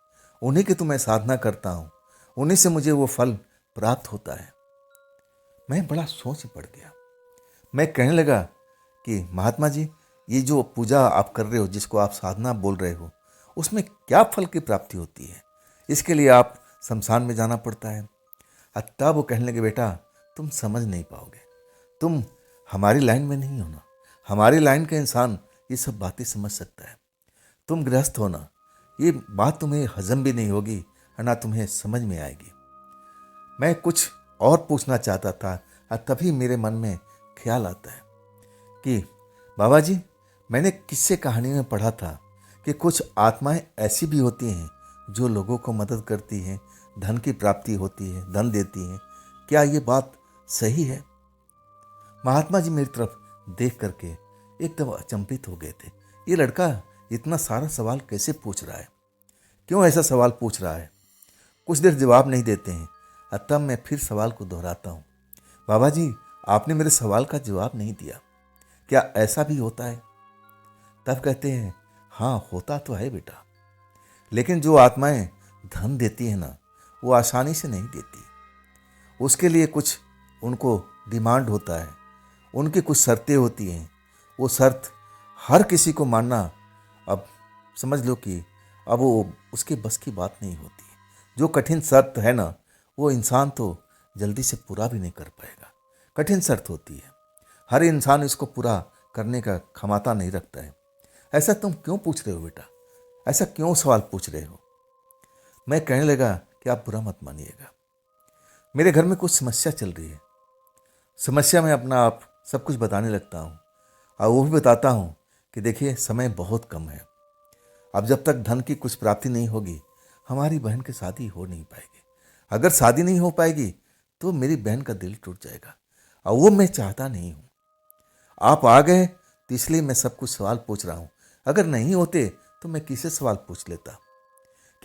उन्हीं की तो मैं साधना करता हूँ, उन्हीं से मुझे वो फल प्राप्त होता है। मैं बड़ा सोच पड़ गया। मैं कहने लगा कि महात्मा जी ये जो पूजा आप कर रहे हो, जिसको आप साधना बोल रहे हो, उसमें क्या फल की प्राप्ति होती है, इसके लिए आप शमशान में जाना पड़ता है। और तब वो कहने लगे बेटा तुम समझ नहीं पाओगे, तुम हमारी लाइन में नहीं हो ना, हमारी लाइन का इंसान ये सब बातें समझ सकता है, तुम गृहस्थ हो ना, ये बात तुम्हें हजम भी नहीं होगी और ना तुम्हें समझ में आएगी। मैं कुछ और पूछना चाहता था और तभी मेरे मन में ख्याल आता है कि बाबा जी मैंने किस्से कहानी में पढ़ा था कि कुछ आत्माएं ऐसी भी होती हैं जो लोगों को मदद करती हैं, धन की प्राप्ति होती है, धन देती हैं, क्या ये बात सही है। महात्मा जी मेरी तरफ देख करके एकदम अचंभित हो गए थे। ये लड़का इतना सारा सवाल कैसे पूछ रहा है, क्यों ऐसा सवाल पूछ रहा है। कुछ देर जवाब नहीं देते हैं और तब मैं फिर सवाल को दोहराता हूँ, बाबा जी आपने मेरे सवाल का जवाब नहीं दिया, क्या ऐसा भी होता है। तब कहते हैं हाँ होता तो है बेटा, लेकिन जो आत्माएं धन देती है ना, वो आसानी से नहीं देती, उसके लिए कुछ उनको डिमांड होता है, उनकी कुछ शर्तें होती हैं। वो शर्त हर किसी को मानना, अब समझ लो कि अब वो उसके बस की बात नहीं होती। जो कठिन शर्त है ना, वो इंसान तो जल्दी से पूरा भी नहीं कर पाएगा, कठिन शर्त होती है, हर इंसान इसको पूरा करने का क्षमता नहीं रखता है। ऐसा तुम क्यों पूछ रहे हो बेटा, ऐसा क्यों सवाल पूछ रहे हो। मैं कहने लगा कि आप बुरा मत मानिएगा, मेरे घर में कुछ समस्या चल रही है, समस्या में अपना आप सब कुछ बताने लगता हूँ और वो भी बताता हूँ कि देखिए समय बहुत कम है, अब जब तक धन की कुछ प्राप्ति नहीं होगी हमारी बहन की शादी हो नहीं पाएगी। अगर शादी नहीं हो पाएगी तो मेरी बहन का दिल टूट जाएगा और वो मैं चाहता नहीं हूँ। आप आ गए तो इसलिए मैं सब कुछ सवाल पूछ रहा हूँ, अगर नहीं होते तो मैं किससे सवाल पूछ लेता।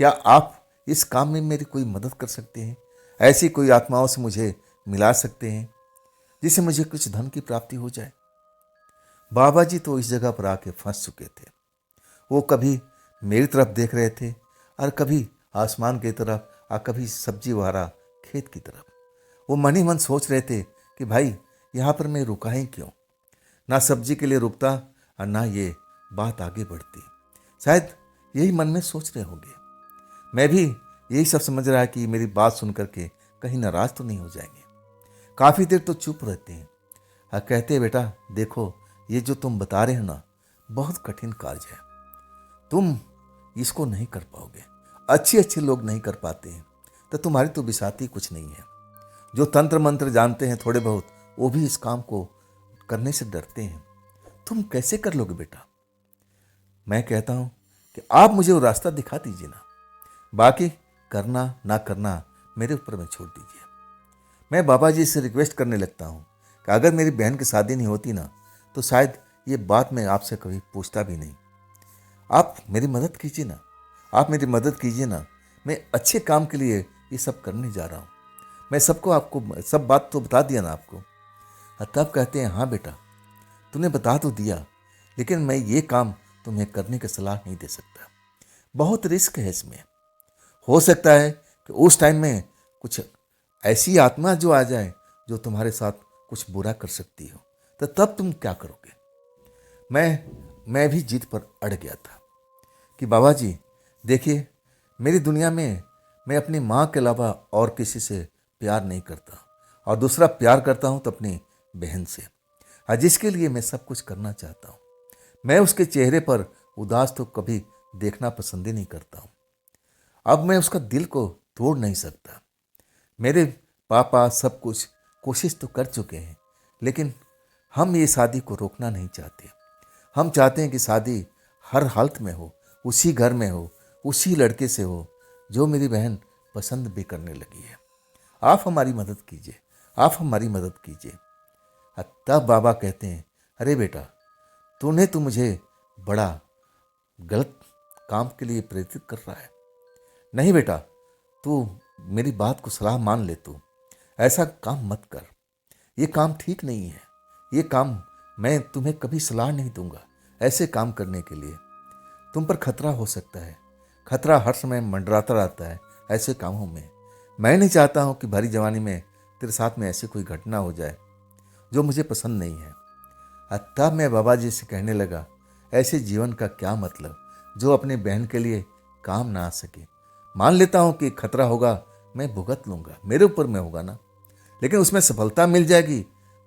क्या आप इस काम में मेरी कोई मदद कर सकते हैं, ऐसी कोई आत्माओं से मुझे मिला सकते हैं जिससे मुझे कुछ धन की प्राप्ति हो जाए। बाबा जी तो इस जगह पर आके फंस चुके थे, वो कभी मेरी तरफ देख रहे थे और कभी आसमान की तरफ और कभी सब्जी वाला खेत की तरफ। वो मन ही मन सोच रहे थे कि भाई यहाँ पर मैं रुका ही क्यों, ना सब्जी के लिए रुकता और ना ये बात आगे बढ़ती। शायद यही मन में सोच रहे होंगे। मैं भी यही सब समझ रहा है कि मेरी बात सुन करके कहीं नाराज तो नहीं हो जाएंगे। काफ़ी देर तो चुप रहते हैं और कहते हैं बेटा देखो ये जो तुम बता रहे हो ना बहुत कठिन कार्य है, तुम इसको नहीं कर पाओगे, अच्छे अच्छे लोग नहीं कर पाते हैं, तो तुम्हारी तो बिसाती कुछ नहीं है। जो तंत्र मंत्र जानते हैं थोड़े बहुत, वो भी इस काम को करने से डरते हैं। तुम कैसे कर लोगे बेटा? मैं कहता हूं कि आप मुझे वो रास्ता दिखा दीजिए ना, बाकी करना ना करना मेरे ऊपर में छोड़ दीजिए। मैं बाबा जी से रिक्वेस्ट करने लगता हूं कि अगर मेरी बहन की शादी नहीं होती ना, तो शायद ये बात मैं आपसे कभी पूछता भी नहीं। आप मेरी मदद कीजिए ना, आप मेरी मदद कीजिए ना। मैं अच्छे काम के लिए ये सब करने जा रहा हूँ। मैं सबको आपको सब बात तो बता दिया ना आपको। तब कहते हैं, हाँ बेटा तूने बता तो दिया, लेकिन मैं ये काम तुम्हें करने की सलाह नहीं दे सकता। बहुत रिस्क है इसमें। हो सकता है कि उस टाइम में कुछ ऐसी आत्मा जो आ जाए जो तुम्हारे साथ कुछ बुरा कर सकती हो, तो तब तुम क्या करोगे? मैं भी जिद पर अड़ गया था कि बाबा जी देखिए, मेरी दुनिया में मैं अपनी माँ के अलावा और किसी से प्यार नहीं करता, और दूसरा प्यार करता हूँ तो अपनी बहन से, जिसके लिए मैं सब कुछ करना चाहता हूँ। मैं उसके चेहरे पर उदास तो कभी देखना पसंद ही नहीं करता हूँ। अब मैं उसका दिल को तोड़ नहीं सकता। मेरे पापा सब कुछ कोशिश तो कर चुके हैं, लेकिन हम ये शादी को रोकना नहीं चाहते। हम चाहते हैं कि शादी हर हालत में हो, उसी घर में हो, उसी लड़के से हो जो मेरी बहन पसंद भी करने लगी है। आप हमारी मदद कीजिए, आप हमारी मदद कीजिए। तब बाबा कहते हैं, अरे बेटा तूने तो मुझे बड़ा गलत काम के लिए प्रेरित कर रहा है। नहीं बेटा, तू मेरी बात को सलाह मान ले, तू ऐसा काम मत कर, ये काम ठीक नहीं है। ये काम मैं तुम्हें कभी सलाह नहीं दूंगा ऐसे काम करने के लिए। तुम पर खतरा हो सकता है, खतरा हर समय मंडराता रहता है ऐसे कामों में। मैं नहीं चाहता हूं कि भरी जवानी में तेरे साथ में ऐसी कोई घटना हो जाए जो मुझे पसंद नहीं है। तब मैं बाबा जी से कहने लगा, ऐसे जीवन का क्या मतलब जो अपनी बहन के लिए काम ना आ सके। मान लेता हूं कि खतरा होगा, मैं भुगत लूंगा, मेरे ऊपर में होगा ना, लेकिन उसमें सफलता मिल जाएगी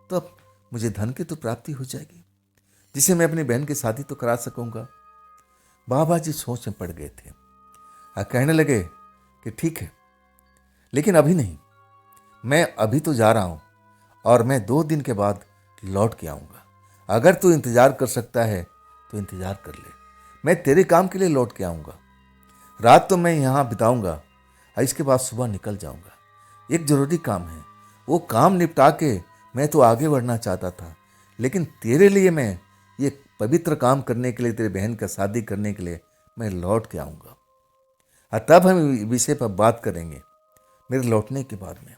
तो अब मुझे धन की तो प्राप्ति हो जाएगी, जिसे मैं अपनी बहन की शादी तो करा सकूंगा। बाबा जी सोच में पड़ गए थे। कहने लगे कि ठीक है, लेकिन अभी नहीं, मैं अभी तो जा रहा हूं और मैं 2 दिन के बाद लौट के आऊंगा। अगर तू इंतजार कर सकता है तो इंतजार कर ले, मैं तेरे काम के लिए लौट के आऊंगा। रात तो मैं यहाँ बिताऊंगा और इसके बाद सुबह निकल जाऊंगा। एक जरूरी काम है, वो काम निपटा के मैं तो आगे बढ़ना चाहता था, लेकिन तेरे लिए मैं ये पवित्र काम करने के लिए, तेरे बहन का शादी करने के लिए मैं लौट के आऊँगा। तब हम विषय पर बात करेंगे मेरे लौटने के बाद में।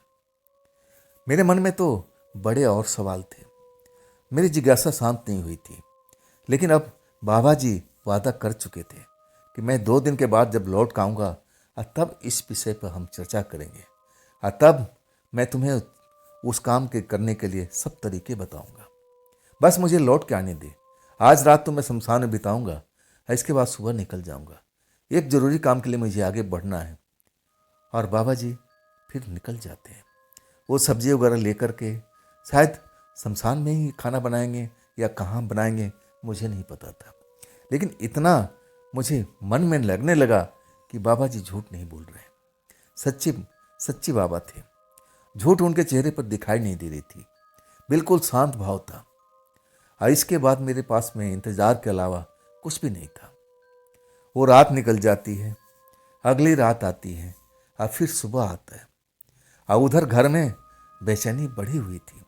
मेरे मन में तो बड़े और सवाल थे, मेरी जिज्ञासा शांत नहीं हुई थी, लेकिन अब बाबा जी वादा कर चुके थे कि मैं 2 दिन के बाद जब लौट आऊँगा तब इस विषय पर हम चर्चा करेंगे। तब मैं तुम्हें उस काम के करने के लिए सब तरीके बताऊंगा। बस मुझे लौट के आने दे। आज रात तो मैं शमशान में बिताऊंगा, इसके बाद सुबह निकल जाऊंगा। एक जरूरी काम के लिए मुझे आगे बढ़ना है। और बाबा जी फिर निकल जाते हैं। वो सब्जी वगैरह लेकर के शायद शमशान में ही खाना बनाएंगे या कहाँ बनाएंगे मुझे नहीं पता था, लेकिन इतना मुझे मन में लगने लगा कि बाबा जी झूठ नहीं बोल रहे, सच्ची बाबा थे। झूठ उनके चेहरे पर दिखाई नहीं दे रही थी, बिल्कुल शांत भाव था। और इसके बाद मेरे पास में इंतजार के अलावा कुछ भी नहीं था। वो रात निकल जाती है, अगली रात आती है और फिर सुबह आता है। और उधर घर में बेचैनी बढ़ी हुई थी।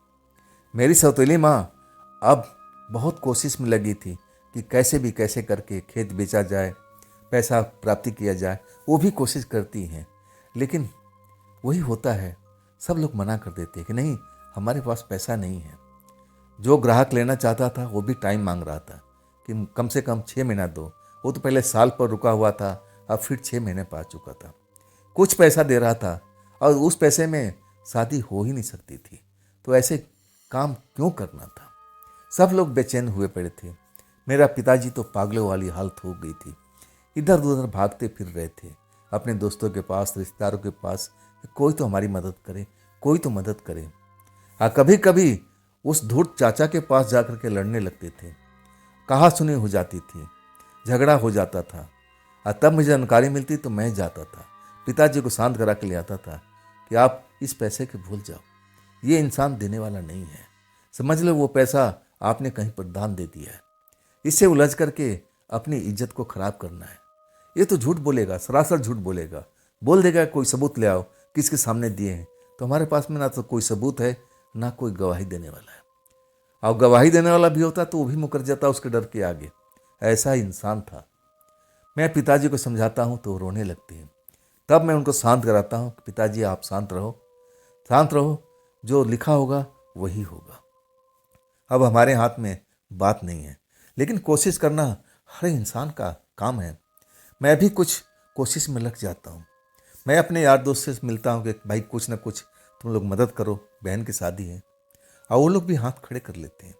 मेरी सौतेली माँ अब बहुत कोशिश में लगी थी कि कैसे भी कैसे करके खेत बेचा जाए, पैसा प्राप्ति किया जाए। वो भी कोशिश करती हैं, लेकिन वही होता है, सब लोग मना कर देते हैं कि नहीं, हमारे पास पैसा नहीं है। जो ग्राहक लेना चाहता था वो भी टाइम मांग रहा था कि कम से कम 6 महीना दो। वो तो पहले साल पर रुका हुआ था, अब फिर 6 महीने पा चुका था। कुछ पैसा दे रहा था और उस पैसे में शादी हो ही नहीं सकती थी, तो ऐसे काम क्यों करना था। सब लोग बेचैन हुए पड़े थे। मेरा पिताजी तो पागलों वाली हालत हो गई थी, इधर उधर भागते फिर रहे थे अपने दोस्तों के पास, रिश्तेदारों के पास, कोई तो हमारी मदद करे, कोई तो मदद करे। कभी कभी उस धूर्त चाचा के पास जाकर के लड़ने लगते थे। कहा सुनी हो जाती थी, झगड़ा हो जाता था। और तब मुझे जानकारी मिलती तो मैं जाता था, पिताजी को शांत करा के ले आता था कि आप इस पैसे के भूल जाओ, ये इंसान देने वाला नहीं है, समझ लो वो पैसा आपने कहीं पर दान दे दिया है, इससे उलझ करके अपनी इज्जत को खराब करना है। ये तो झूठ बोलेगा, सरासर झूठ बोलेगा, बोल देगा कोई सबूत ले आओ, किसके सामने दिए हैं। तो हमारे पास में ना तो कोई सबूत है, ना कोई गवाही देने वाला है, और गवाही देने वाला भी होता तो वो भी मुकर जाता उसके डर के आगे। ऐसा इंसान था। मैं पिताजी को समझाता हूँ तो वो रोने लगते हैं। तब मैं उनको शांत कराता हूँ कि पिताजी आप शांत रहो, शांत रहो, जो लिखा होगा वही होगा। अब हमारे हाथ में बात नहीं है, लेकिन कोशिश करना हर इंसान का काम है। मैं भी कुछ कोशिश में लग जाता हूँ। मैं अपने यार दोस्त से मिलता हूँ कि भाई कुछ ना कुछ तुम लोग मदद करो, बहन की शादी है, और वो लोग भी हाथ खड़े कर लेते हैं।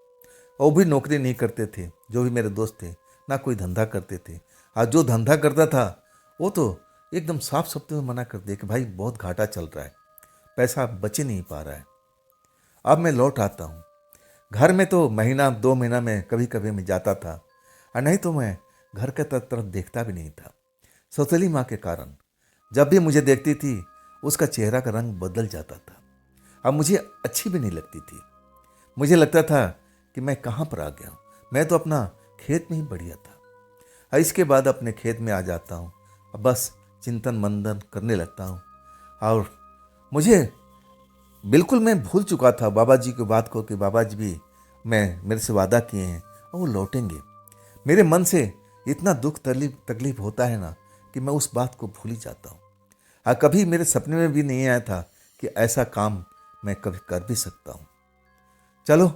और वो भी नौकरी नहीं करते थे, जो भी मेरे दोस्त थे, ना कोई धंधा करते थे। और जो धंधा करता था वो तो एकदम साफ शब्दों में मना कर दिया कि भाई बहुत घाटा चल रहा है, पैसा बच ही नहीं पा रहा है। अब मैं लौट आता हूँ घर में, तो महीना 2 महीना में कभी कभी मैं जाता था, और नहीं तो मैं घर के तरफ देखता भी नहीं था। सौतेली माँ के कारण जब भी मुझे देखती थी उसका चेहरा का रंग बदल जाता था। अब मुझे अच्छी भी नहीं लगती थी। मुझे लगता था कि मैं कहाँ पर आ गया हूँ, मैं तो अपना खेत में ही बढ़िया था। और इसके बाद अपने खेत में आ जाता हूँ, अब बस चिंतन मंथन करने लगता हूँ। और मुझे बिल्कुल मैं भूल चुका था बाबा जी की बात को कि बाबा जी भी मेरे से वादा किए हैं और वो लौटेंगे। मेरे मन से इतना दुख तकलीफ होता है ना कि मैं उस बात को भूल ही जाता हूँ। हाँ, कभी मेरे सपने में भी नहीं आया था कि ऐसा काम मैं कभी कर भी सकता हूँ। चलो,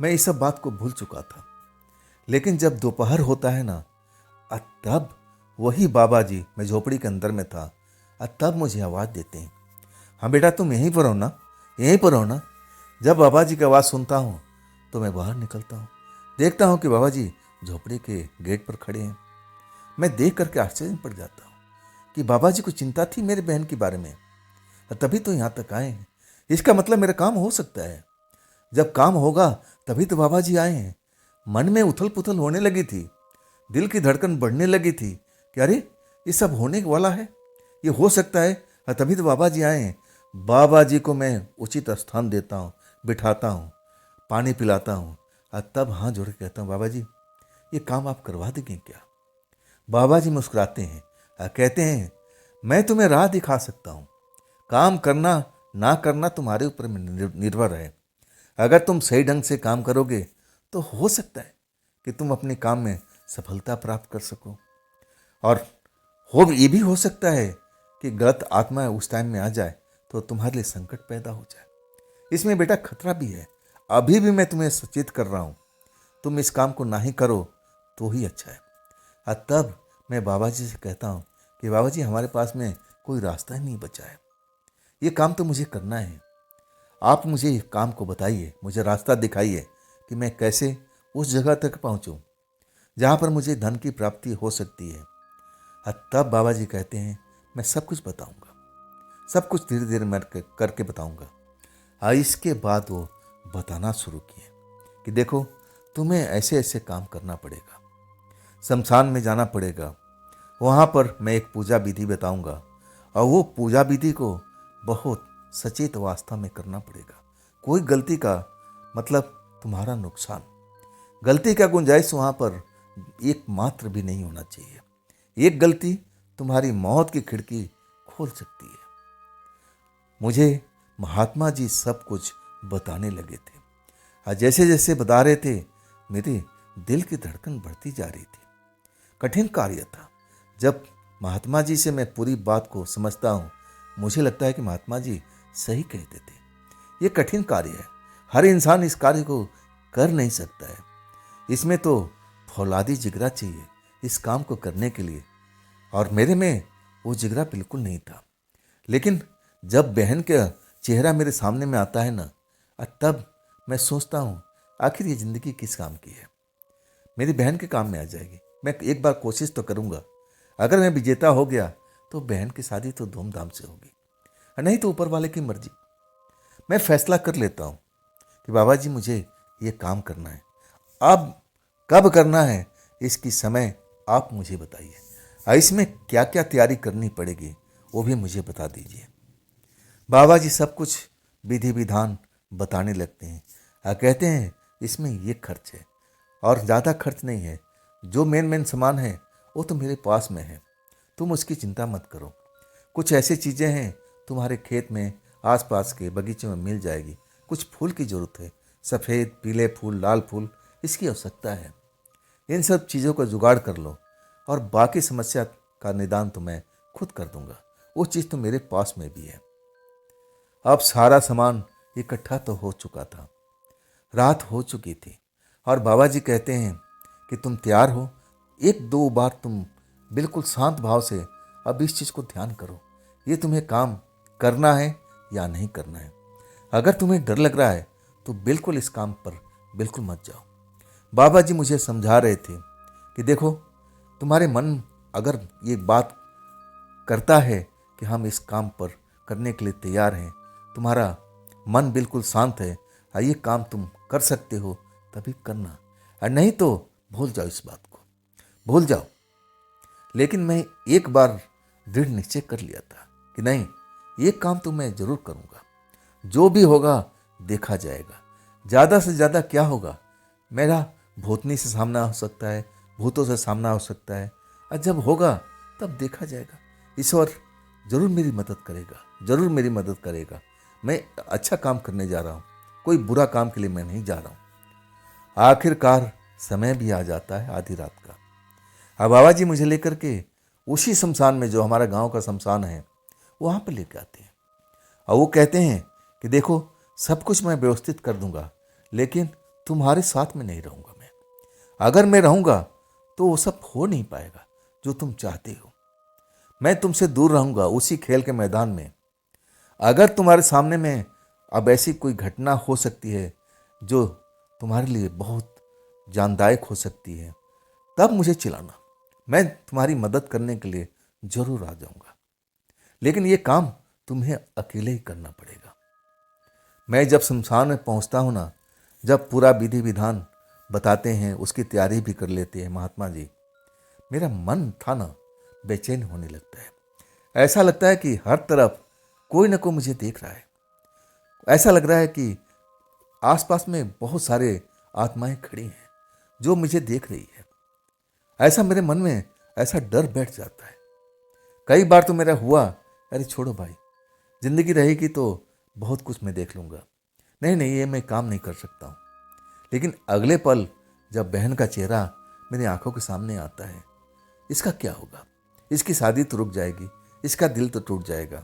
मैं इस सब बात को भूल चुका था। लेकिन जब दोपहर होता है ना, तब वही बाबा जी, मैं झोपड़ी के अंदर में था, तब मुझे आवाज़ देते हैं, हाँ बेटा तुम यहीं पर हो ना, यहीं पर हो ना। जब बाबा जी की आवाज़ सुनता हूँ तो मैं बाहर निकलता हूँ, देखता हूँ कि बाबा जी झोपड़ी के गेट पर खड़े हैं। मैं देख करके आश्चर्य में पड़ जाता हूँ कि बाबा जी को चिंता थी मेरे बहन के बारे में, तभी तो यहाँ तक आए हैं। इसका मतलब मेरा काम हो सकता है। जब काम होगा तभी तो बाबा जी आए हैं। मन में उथल पुथल होने लगी थी, दिल की धड़कन बढ़ने लगी थी कि अरे ये सब होने वाला है, ये हो सकता है, तभी तो बाबा जी आए हैं। बाबा जी को मैं उचित स्थान देता हूँ, बिठाता हूँ, पानी पिलाता हूँ, और तब हाथ जोड़ के कहता हूँ बाबा जी ये काम आप करवा देंगे क्या। बाबा जी मुस्कुराते हैं और कहते हैं मैं तुम्हें राह दिखा सकता हूँ, काम करना ना करना तुम्हारे ऊपर निर्भर है। अगर तुम सही ढंग से काम करोगे तो हो सकता है कि तुम अपने काम में सफलता प्राप्त कर सको, और ये भी हो सकता है कि गलत आत्मा उस टाइम में आ जाए तो तुम्हारे लिए संकट पैदा हो जाए। इसमें बेटा खतरा भी है। अभी भी मैं तुम्हें सचेत कर रहा हूँ, तुम इस काम को ना ही करो तो ही अच्छा है। और तब मैं बाबा जी से कहता हूँ कि बाबा जी हमारे पास में कोई रास्ता ही नहीं बचा है, ये काम तो मुझे करना है। आप मुझे इस काम को बताइए, मुझे रास्ता दिखाइए कि मैं कैसे उस जगह तक पहुँचूँ जहाँ पर मुझे धन की प्राप्ति हो सकती है। और तब बाबा जी कहते हैं मैं सब कुछ बताऊँगा, सब कुछ धीरे धीरे मैं करके बताऊँगा। और इसके बाद वो बताना शुरू किए कि देखो तुम्हें ऐसे ऐसे काम करना पड़ेगा, शमशान में जाना पड़ेगा, वहाँ पर मैं एक पूजा विधि बताऊँगा, और वो पूजा विधि को बहुत सचेत अवस्था में करना पड़ेगा। कोई गलती का मतलब तुम्हारा नुकसान, गलती का गुंजाइश वहाँ पर एक मात्र भी नहीं होना चाहिए। एक गलती तुम्हारी मौत की खिड़की खोल सकती है। मुझे महात्मा जी सब कुछ बताने लगे थे, और जैसे जैसे बता रहे थे मेरे दिल की धड़कन बढ़ती जा रही थी। कठिन कार्य था। जब महात्मा जी से मैं पूरी बात को समझता हूँ, मुझे लगता है कि महात्मा जी सही कहते थे। ये कठिन कार्य है, हर इंसान इस कार्य को कर नहीं सकता है। इसमें तो फौलादी जिगरा चाहिए इस काम को करने के लिए, और मेरे में वो जिगरा बिल्कुल नहीं था। लेकिन जब बहन का चेहरा मेरे सामने में आता है ना, तब मैं सोचता हूँ आखिर ये ज़िंदगी किस काम की है। मेरी बहन के काम में आ जाएगी। मैं एक बार कोशिश तो करूँगा, अगर मैं विजेता हो गया तो बहन की शादी तो धूमधाम से होगी, नहीं तो ऊपर वाले की मर्जी। मैं फैसला कर लेता हूँ कि बाबा जी मुझे ये काम करना है। अब कब करना है इसकी समय आप मुझे बताइए। इसमें क्या क्या तैयारी करनी पड़ेगी वो भी मुझे बता दीजिए। बाबा जी सब कुछ विधि विधान बताने लगते हैं। कहते हैं इसमें ये खर्च है और ज़्यादा खर्च नहीं है, जो मेन मेन सामान है वो तो मेरे पास में है, तुम उसकी चिंता मत करो। कुछ ऐसी चीज़ें हैं तुम्हारे खेत में आसपास के बगीचे में मिल जाएगी। कुछ फूल की ज़रूरत है, सफ़ेद पीले फूल लाल फूल, इसकी आवश्यकता है। इन सब चीज़ों का जुगाड़ कर लो और बाकी समस्या का निदान तो मैं खुद कर दूंगा, वो चीज़ तो मेरे पास में भी है। अब सारा सामान इकट्ठा तो हो चुका था, रात हो चुकी थी और बाबा जी कहते हैं कि तुम तैयार हो, एक दो बार तुम बिल्कुल शांत भाव से अब इस चीज़ को ध्यान करो, ये तुम्हें काम करना है या नहीं करना है। अगर तुम्हें डर लग रहा है तो बिल्कुल इस काम पर बिल्कुल मत जाओ। बाबा जी मुझे समझा रहे थे कि देखो, तुम्हारे मन अगर ये बात करता है कि हम इस काम पर करने के लिए तैयार हैं, तुम्हारा मन बिल्कुल शांत है और ये काम तुम कर सकते हो, तभी करना, और नहीं तो भूल जाओ, इस बात को भूल जाओ। लेकिन मैं एक बार दृढ़ निश्चय कर लिया था कि नहीं, ये काम तो मैं जरूर करूँगा, जो भी होगा देखा जाएगा। ज़्यादा से ज़्यादा क्या होगा, मेरा भूतनी से सामना हो सकता है, भूतों से सामना हो सकता है, और जब होगा तब देखा जाएगा। ईश्वर जरूर मेरी मदद करेगा, जरूर मेरी मदद करेगा। मैं अच्छा काम करने जा रहा हूँ, कोई बुरा काम के लिए मैं नहीं जा रहा हूँ। आखिरकार समय भी आ जाता है आधी रात का। अब बाबा जी मुझे लेकर के उसी शमशान में, जो हमारा गांव का शमशान है, वहाँ पर लेके आते हैं और वो कहते हैं कि देखो, सब कुछ मैं व्यवस्थित कर दूंगा, लेकिन तुम्हारे साथ में नहीं रहूंगा मैं। अगर मैं रहूंगा तो वो सब हो नहीं पाएगा जो तुम चाहते हो। मैं तुमसे दूर रहूंगा उसी खेल के मैदान में। अगर तुम्हारे सामने में अब ऐसी कोई घटना हो सकती है जो तुम्हारे लिए बहुत जानदायक हो सकती है, तब मुझे चिल्लाना, मैं तुम्हारी मदद करने के लिए जरूर आ जाऊंगा। लेकिन ये काम तुम्हें अकेले ही करना पड़ेगा। मैं जब शमशान में पहुंचता हूं ना, जब पूरा विधि विधान बताते हैं, उसकी तैयारी भी कर लेते हैं महात्मा जी, मेरा मन था ना बेचैन होने लगता है। ऐसा लगता है कि हर तरफ कोई ना कोई मुझे देख रहा है। ऐसा लग रहा है कि आसपास में बहुत सारे आत्माएं खड़ी हैं जो मुझे देख रही है। ऐसा मेरे मन में ऐसा डर बैठ जाता है। कई बार तो मेरा हुआ, अरे छोड़ो भाई, जिंदगी रहेगी तो बहुत कुछ मैं देख लूंगा, नहीं नहीं ये मैं काम नहीं कर सकता हूँ। लेकिन अगले पल जब बहन का चेहरा मेरी आंखों के सामने आता है, इसका क्या होगा, इसकी शादी तो रुक जाएगी, इसका दिल तो टूट जाएगा,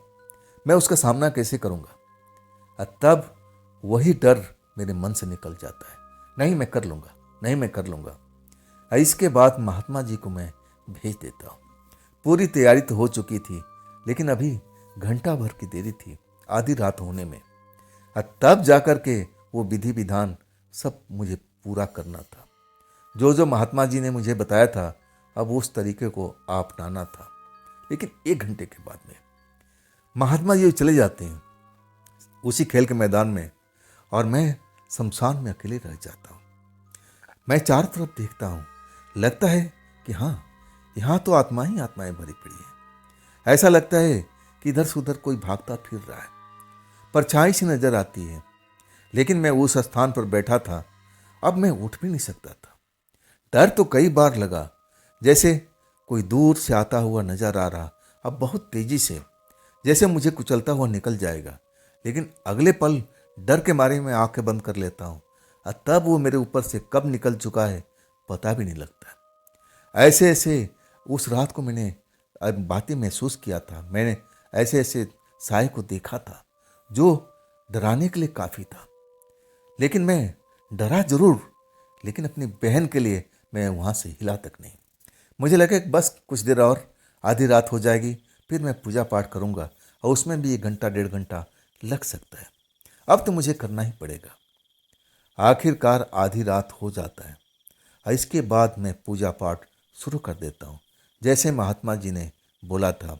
मैं उसका सामना कैसे करूँगा। तब वही डर मेरे मन से निकल जाता है, नहीं मैं कर लूँगा, नहीं मैं कर लूँगा। इसके बाद महात्मा जी को मैं भेज देता हूँ। पूरी तैयारी तो हो चुकी थी, लेकिन अभी घंटा भर की देरी थी आधी रात होने में। तब जाकर के वो विधि विधान सब मुझे पूरा करना था। जो जो महात्मा जी ने मुझे बताया था, अब उस तरीके को अपनाना था। लेकिन एक घंटे के बाद में महात्मा जी चले जाते हैं उसी खेल के मैदान में, और मैं शमशान में अकेले रह जाता हूँ। मैं चारों तरफ देखता हूँ, लगता है कि हाँ, यहाँ तो आत्मा ही आत्माएं भरी पड़ी है। ऐसा लगता है कि इधर से उधर कोई भागता फिर रहा है, परछाई सी नजर आती है। लेकिन मैं उस स्थान पर बैठा था, अब मैं उठ भी नहीं सकता था। डर तो कई बार लगा, जैसे कोई दूर से आता हुआ नजर आ रहा, अब बहुत तेजी से, जैसे मुझे कुचलता हुआ निकल जाएगा। लेकिन अगले पल डर के मारे मैं आंखें बंद कर लेता हूँ, और तब वो मेरे ऊपर से कब निकल चुका है पता भी नहीं लगता। ऐसे ऐसे उस रात को मैंने बातें महसूस किया था, मैंने ऐसे ऐसे साय को देखा था जो डराने के लिए काफ़ी था। लेकिन मैं डरा जरूर, लेकिन अपनी बहन के लिए मैं वहाँ से हिला तक नहीं। मुझे लगा कि बस कुछ देर और, आधी रात हो जाएगी, फिर मैं पूजा पाठ करूँगा, और उसमें भी 1 घंटा 1.5 घंटा लग सकता है। अब तो मुझे करना ही पड़ेगा। आखिरकार आधी रात हो जाता है, और इसके बाद मैं पूजा पाठ शुरू कर देता हूँ। जैसे महात्मा जी ने बोला था,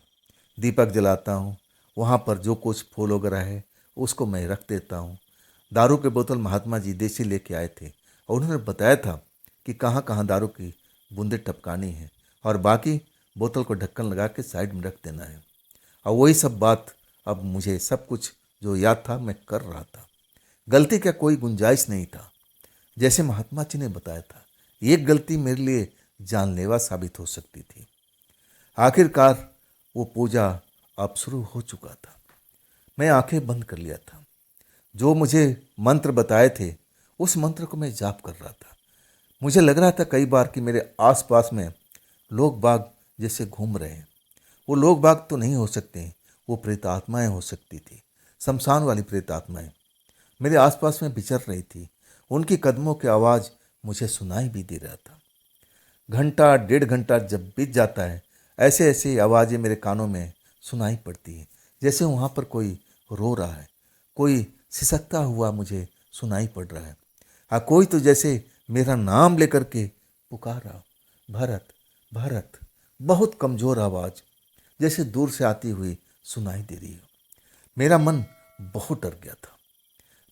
दीपक जलाता हूँ, वहाँ पर जो कुछ फूल वगैरह है उसको मैं रख देता हूँ। दारू के बोतल महात्मा जी देसी लेके आए थे, और उन्होंने बताया था कि कहाँ कहाँ दारू की बूंदें टपकानी है, और बाकी बोतल को ढक्कन लगा के साइड में रख देना है। और वही सब बात अब मुझे सब कुछ जो याद था मैं कर रहा था। गलती का कोई गुंजाइश नहीं था। जैसे महात्मा जी ने बताया था, एक गलती मेरे लिए जानलेवा साबित हो सकती थी। आखिरकार वो पूजा अब शुरू हो चुका था। मैं आंखें बंद कर लिया था। जो मुझे मंत्र बताए थे उस मंत्र को मैं जाप कर रहा था। मुझे लग रहा था कई बार कि मेरे आसपास में लोग बाग जैसे घूम रहे हैं। वो लोग बाग तो नहीं हो सकते, वो प्रेत आत्माएं हो सकती थी। शमशान वाली प्रेत आत्माएं मेरे आसपास में विचर रही थी। उनकी कदमों की आवाज़ मुझे सुनाई भी दे रहा था। घंटा 1.5 घंटा जब बीत जाता है, ऐसे ऐसे आवाज़ें मेरे कानों में सुनाई पड़ती है, जैसे वहाँ पर कोई रो रहा है, कोई सिसकता हुआ मुझे सुनाई पड़ रहा है। हाँ, कोई तो जैसे मेरा नाम लेकर के पुकार रहा, भरत भरत। बहुत कमज़ोर आवाज़ जैसे दूर से आती हुई सुनाई दे रही हो। मेरा मन बहुत डर गया था।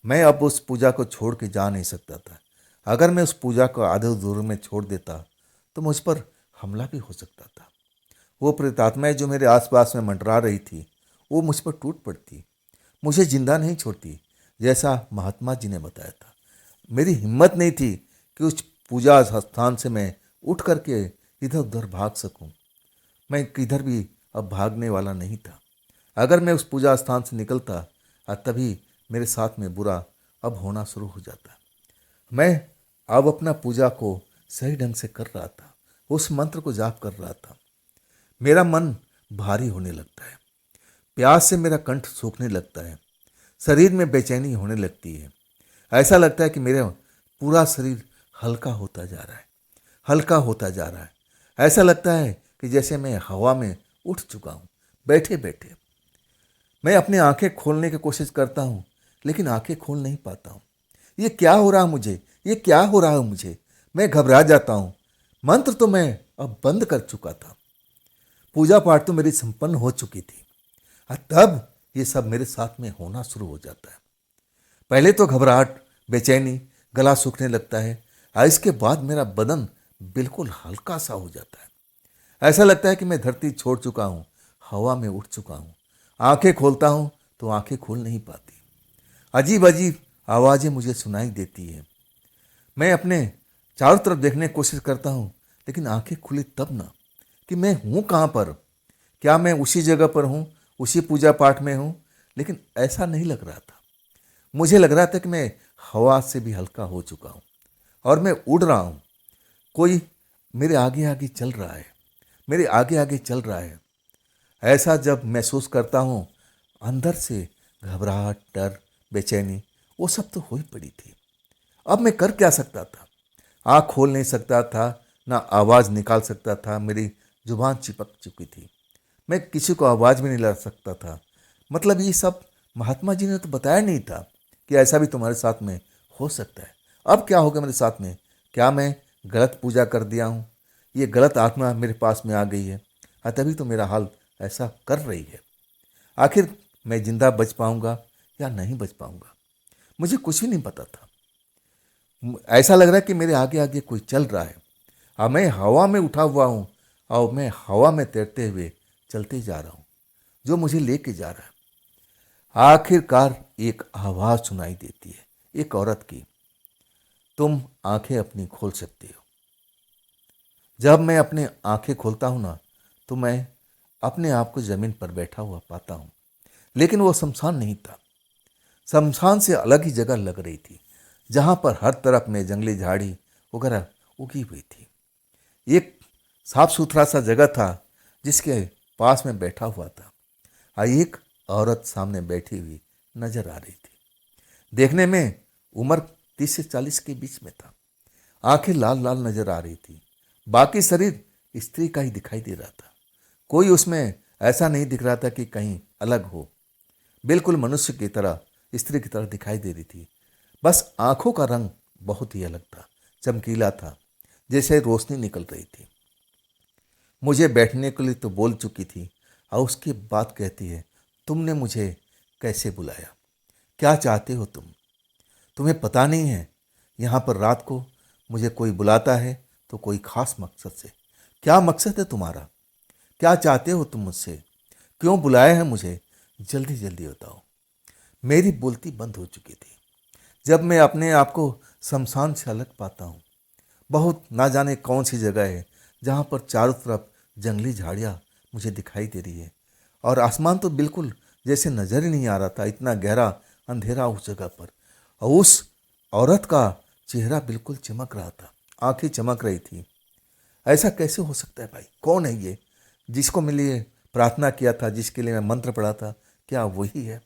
मैं अब उस पूजा को छोड़ के जा नहीं सकता था। अगर मैं उस पूजा को आधे दूर में छोड़ देता तो मुझ पर हमला भी हो सकता था। वो प्रेतात्माएं जो मेरे आसपास में मंडरा रही थी वो मुझ पर टूट पड़ती, मुझे जिंदा नहीं छोड़ती, जैसा महात्मा जी ने बताया था। मेरी हिम्मत नहीं थी कि उस पूजा स्थान से मैं उठ करके इधर उधर भाग सकूं। मैं किधर भी अब भागने वाला नहीं था। अगर मैं उस पूजा स्थान से निकलता तभी मेरे साथ में बुरा अब होना शुरू हो जाता। मैं अब अपना पूजा को सही ढंग से कर रहा था, उस मंत्र को जाप कर रहा था। मेरा मन भारी होने लगता है, प्यास से मेरा कंठ सूखने लगता है, शरीर में बेचैनी होने लगती है। ऐसा लगता है कि मेरा पूरा शरीर हल्का होता जा रहा है, हल्का होता जा रहा है। ऐसा लगता है कि जैसे मैं हवा में उठ चुका हूँ बैठे बैठे। मैं अपनी आंखें खोलने की कोशिश करता हूँ लेकिन आंखें खोल नहीं पाता हूँ। ये क्या हो रहा है मुझे, ये क्या हो रहा है मुझे। मैं घबरा जाता हूँ। मंत्र तो मैं अब बंद कर चुका था, पूजा पाठ तो मेरी संपन्न हो चुकी थी, और तब ये सब मेरे साथ में होना शुरू हो जाता है। पहले तो घबराहट, बेचैनी, गला सूखने लगता है, और इसके बाद मेरा बदन बिल्कुल हल्का सा हो जाता है। ऐसा लगता है कि मैं धरती छोड़ चुका हूँ, हवा में उठ चुका हूँ। आंखें खोलता हूँ तो आंखें खोल नहीं पाती। अजीब अजीब आवाज़ें मुझे सुनाई देती है। मैं अपने चारों तरफ देखने की कोशिश करता हूँ लेकिन आंखें खुली तब ना कि मैं हूँ कहाँ पर। क्या मैं उसी जगह पर हूँ, उसी पूजा पाठ में हूँ? लेकिन ऐसा नहीं लग रहा था। मुझे लग रहा था कि मैं हवा से भी हल्का हो चुका हूँ और मैं उड़ रहा हूँ। कोई मेरे आगे आगे चल रहा है, मेरे आगे आगे चल रहा है। ऐसा जब महसूस करता हूँ, अंदर से घबराहट, डर, बेचैनी वो सब तो हो ही पड़ी थी। अब मैं कर क्या सकता था? आँख खोल नहीं सकता था, ना आवाज़ निकाल सकता था। मेरी जुबान चिपक चुकी थी। मैं किसी को आवाज़ भी नहीं ला सकता था। मतलब ये सब महात्मा जी ने तो बताया नहीं था कि ऐसा भी तुम्हारे साथ में हो सकता है। अब क्या होगा मेरे साथ में? क्या मैं गलत पूजा कर दिया हूँ? ये गलत आत्मा मेरे पास में आ गई है और तभी तो मेरा हाल ऐसा कर रही है। आखिर मैं जिंदा बच पाऊंगा या नहीं बच पाऊंगा, मुझे कुछ भी नहीं पता था। ऐसा लग रहा है कि मेरे आगे आगे कोई चल रहा है और मैं हवा में उठा हुआ हूँ और मैं हवा में तैरते हुए चलते जा रहा हूँ, जो मुझे लेके जा रहा है। आखिरकार एक आवाज़ सुनाई देती है, एक औरत की, तुम आंखें अपनी खोल सकते हो। जब मैं अपनी आंखें खोलता हूँ ना तो मैं अपने आप को ज़मीन पर बैठा हुआ पाता हूँ। लेकिन वो शमशान नहीं था, शमशान से अलग ही जगह लग रही थी, जहाँ पर हर तरफ में जंगली झाड़ी वगैरह उगी हुई थी। एक साफ सुथरा सा जगह था जिसके पास में बैठा हुआ था और एक औरत सामने बैठी हुई नजर आ रही थी। देखने में उम्र 30 से 40 के बीच में था। आंखें लाल लाल नजर आ रही थी। बाकी शरीर स्त्री का ही दिखाई दे रहा था। कोई उसमें ऐसा नहीं दिख रहा था कि कहीं अलग हो। बिल्कुल मनुष्य की तरह, स्त्री की तरह दिखाई दे रही थी। बस आंखों का रंग बहुत ही अलग था, चमकीला था, जैसे रोशनी निकल रही थी। मुझे बैठने के लिए तो बोल चुकी थी और उसके बाद कहती है, तुमने मुझे कैसे बुलाया? क्या चाहते हो तुम? तुम्हें पता नहीं है यहाँ पर रात को मुझे कोई बुलाता है तो कोई खास मकसद से। क्या मकसद है तुम्हारा? क्या चाहते हो तुम मुझसे? क्यों बुलाया है मुझे? जल्दी जल्दी बताओ। मेरी बोलती बंद हो चुकी थी। जब मैं अपने आप को शमशान से अलग पाता हूँ, बहुत ना जाने कौन सी जगह है जहाँ पर चारों तरफ जंगली झाड़ियाँ मुझे दिखाई दे रही है, और आसमान तो बिल्कुल जैसे नजर ही नहीं आ रहा था, इतना गहरा अंधेरा उस जगह पर। और उस औरत का चेहरा बिल्कुल चमक रहा था, आंखें चमक रही थी। ऐसा कैसे हो सकता है भाई? कौन है ये जिसको मैं लिए प्रार्थना किया था, जिसके लिए मैं मंत्र पढ़ा था? क्या वही है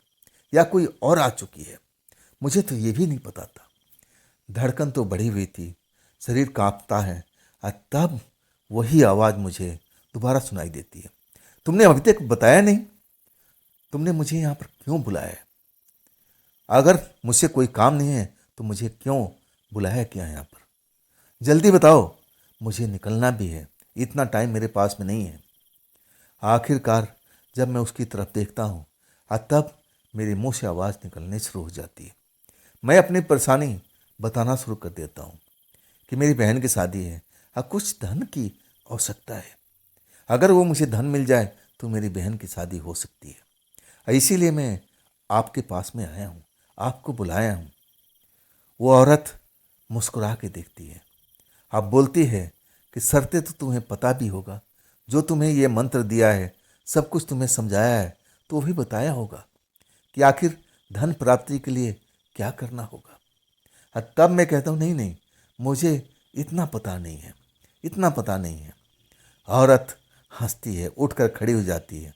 या कोई और आ चुकी है? मुझे तो ये भी नहीं पता था। धड़कन तो बढ़ी हुई थी, शरीर कांपता है, और तब वही आवाज़ मुझे दोबारा सुनाई देती है। तुमने अभी तक बताया नहीं, तुमने मुझे यहाँ पर क्यों बुलाया है? अगर मुझसे कोई काम नहीं है तो मुझे क्यों बुलाया क्या यहाँ पर? जल्दी बताओ, मुझे निकलना भी है, इतना टाइम मेरे पास में नहीं है। आखिरकार जब मैं उसकी तरफ देखता हूँ, और तब मेरे मुंह से आवाज़ निकलने शुरू हो जाती है। मैं अपनी परेशानी बताना शुरू कर देता हूँ कि मेरी बहन की शादी है और कुछ धन की आवश्यकता है। अगर वो मुझे धन मिल जाए तो मेरी बहन की शादी हो सकती है, और इसीलिए मैं आपके पास में आया हूँ, आपको बुलाया हूँ। वो औरत मुस्कुरा के देखती है, आप बोलती है कि शर्तें तो तुम्हें पता भी होगा, जो तुम्हें ये मंत्र दिया है, सब कुछ तुम्हें समझाया है, तो भी बताया होगा कि आखिर धन प्राप्ति के लिए क्या करना होगा। और तब मैं कहता हूँ नहीं नहीं, मुझे इतना पता नहीं है, इतना पता नहीं है। औरत हंसती है, उठकर खड़ी हो जाती है,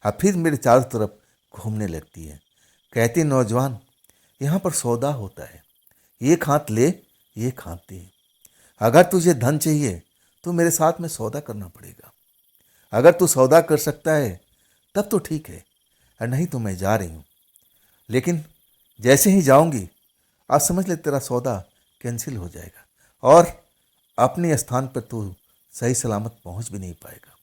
और फिर मेरे चारों तरफ घूमने लगती है। कहती, नौजवान, यहाँ पर सौदा होता है, एक हाथ ले एक हाथ दे। अगर तुझे धन चाहिए तो मेरे साथ में सौदा करना पड़ेगा। अगर तू सौदा कर सकता है तब तो ठीक है, और नहीं तो मैं जा रही हूँ। लेकिन जैसे ही जाऊंगी, आज समझ ले तेरा सौदा कैंसिल हो जाएगा, और अपने स्थान पर तू सही सलामत पहुंच भी नहीं पाएगा।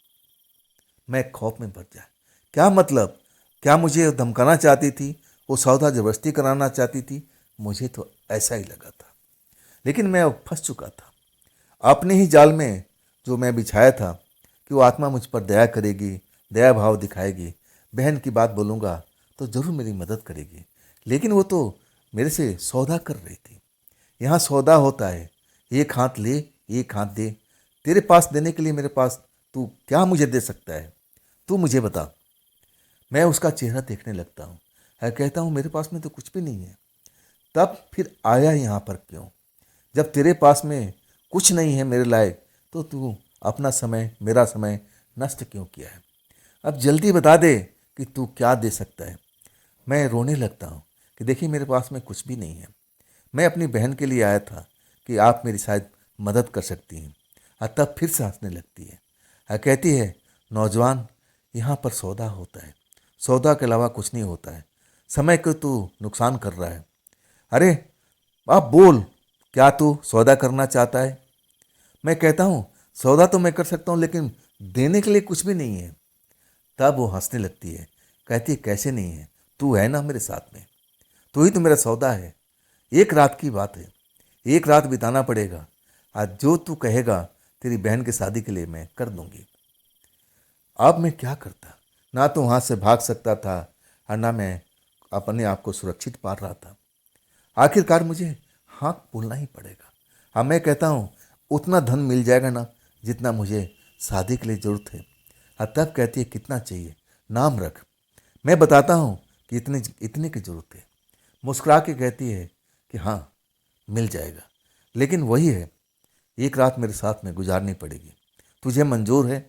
मैं खौफ में भर जाए। क्या मतलब? क्या मुझे धमकाना चाहती थी? वो सौदा जबरदस्ती कराना चाहती थी? मुझे तो ऐसा ही लगा था, लेकिन मैं अब फंस चुका था अपने ही जाल में, जो मैं बिछाया था कि वो आत्मा मुझ पर दया करेगी, दया भाव दिखाएगी, बहन की बात बोलूँगा तो ज़रूर मेरी मदद करेगी। लेकिन वो तो मेरे से सौदा कर रही थी। यहाँ सौदा होता है, एक हाथ ले एक हाथ दे। तेरे पास देने के लिए मेरे पास तू क्या मुझे दे सकता है? तू मुझे बता। मैं उसका चेहरा देखने लगता हूँ, है कहता हूँ मेरे पास में तो कुछ भी नहीं है। तब फिर आया यहाँ पर क्यों? जब तेरे पास में कुछ नहीं है मेरे लायक, तो तू अपना समय, मेरा समय नष्ट क्यों किया है? अब जल्दी बता दे कि तू क्या दे सकता है। मैं रोने लगता हूँ कि देखिए मेरे पास में कुछ भी नहीं है। मैं अपनी बहन के लिए आया था कि आप मेरी शायद मदद कर सकती हैं। और तब फिर से हंसने लगती है और कहती है, नौजवान, यहाँ पर सौदा होता है, सौदा के अलावा कुछ नहीं होता है। समय को तू नुकसान कर रहा है। अरे आप बोल, क्या तू सौदा करना चाहता है? मैं कहता हूँ सौदा तो मैं कर सकता हूँ, लेकिन देने के लिए कुछ भी नहीं है। तब वो हंसने लगती है, कहती है, कैसे नहीं है? तू है ना मेरे साथ में, तू ही तो मेरा सौदा है। एक रात की बात है, एक रात बिताना पड़ेगा। आज जो तू कहेगा तेरी बहन की शादी के लिए मैं कर दूंगी। अब मैं क्या करता? ना तो वहाँ से भाग सकता था, और ना मैं अपने आप को सुरक्षित पा रहा था। आखिरकार मुझे हाँ बोलना ही पड़ेगा। अब मैं कहता हूँ उतना धन मिल जाएगा ना जितना मुझे शादी के लिए ज़रूरत है। और तब कहती है, कितना चाहिए? नाम रख। मैं बताता हूँ कि इतने इतने की ज़रूरत है। मुस्कुरा के कहती है कि हाँ मिल जाएगा, लेकिन वही है, एक रात मेरे साथ में गुजारनी पड़ेगी। तुझे मंजूर है?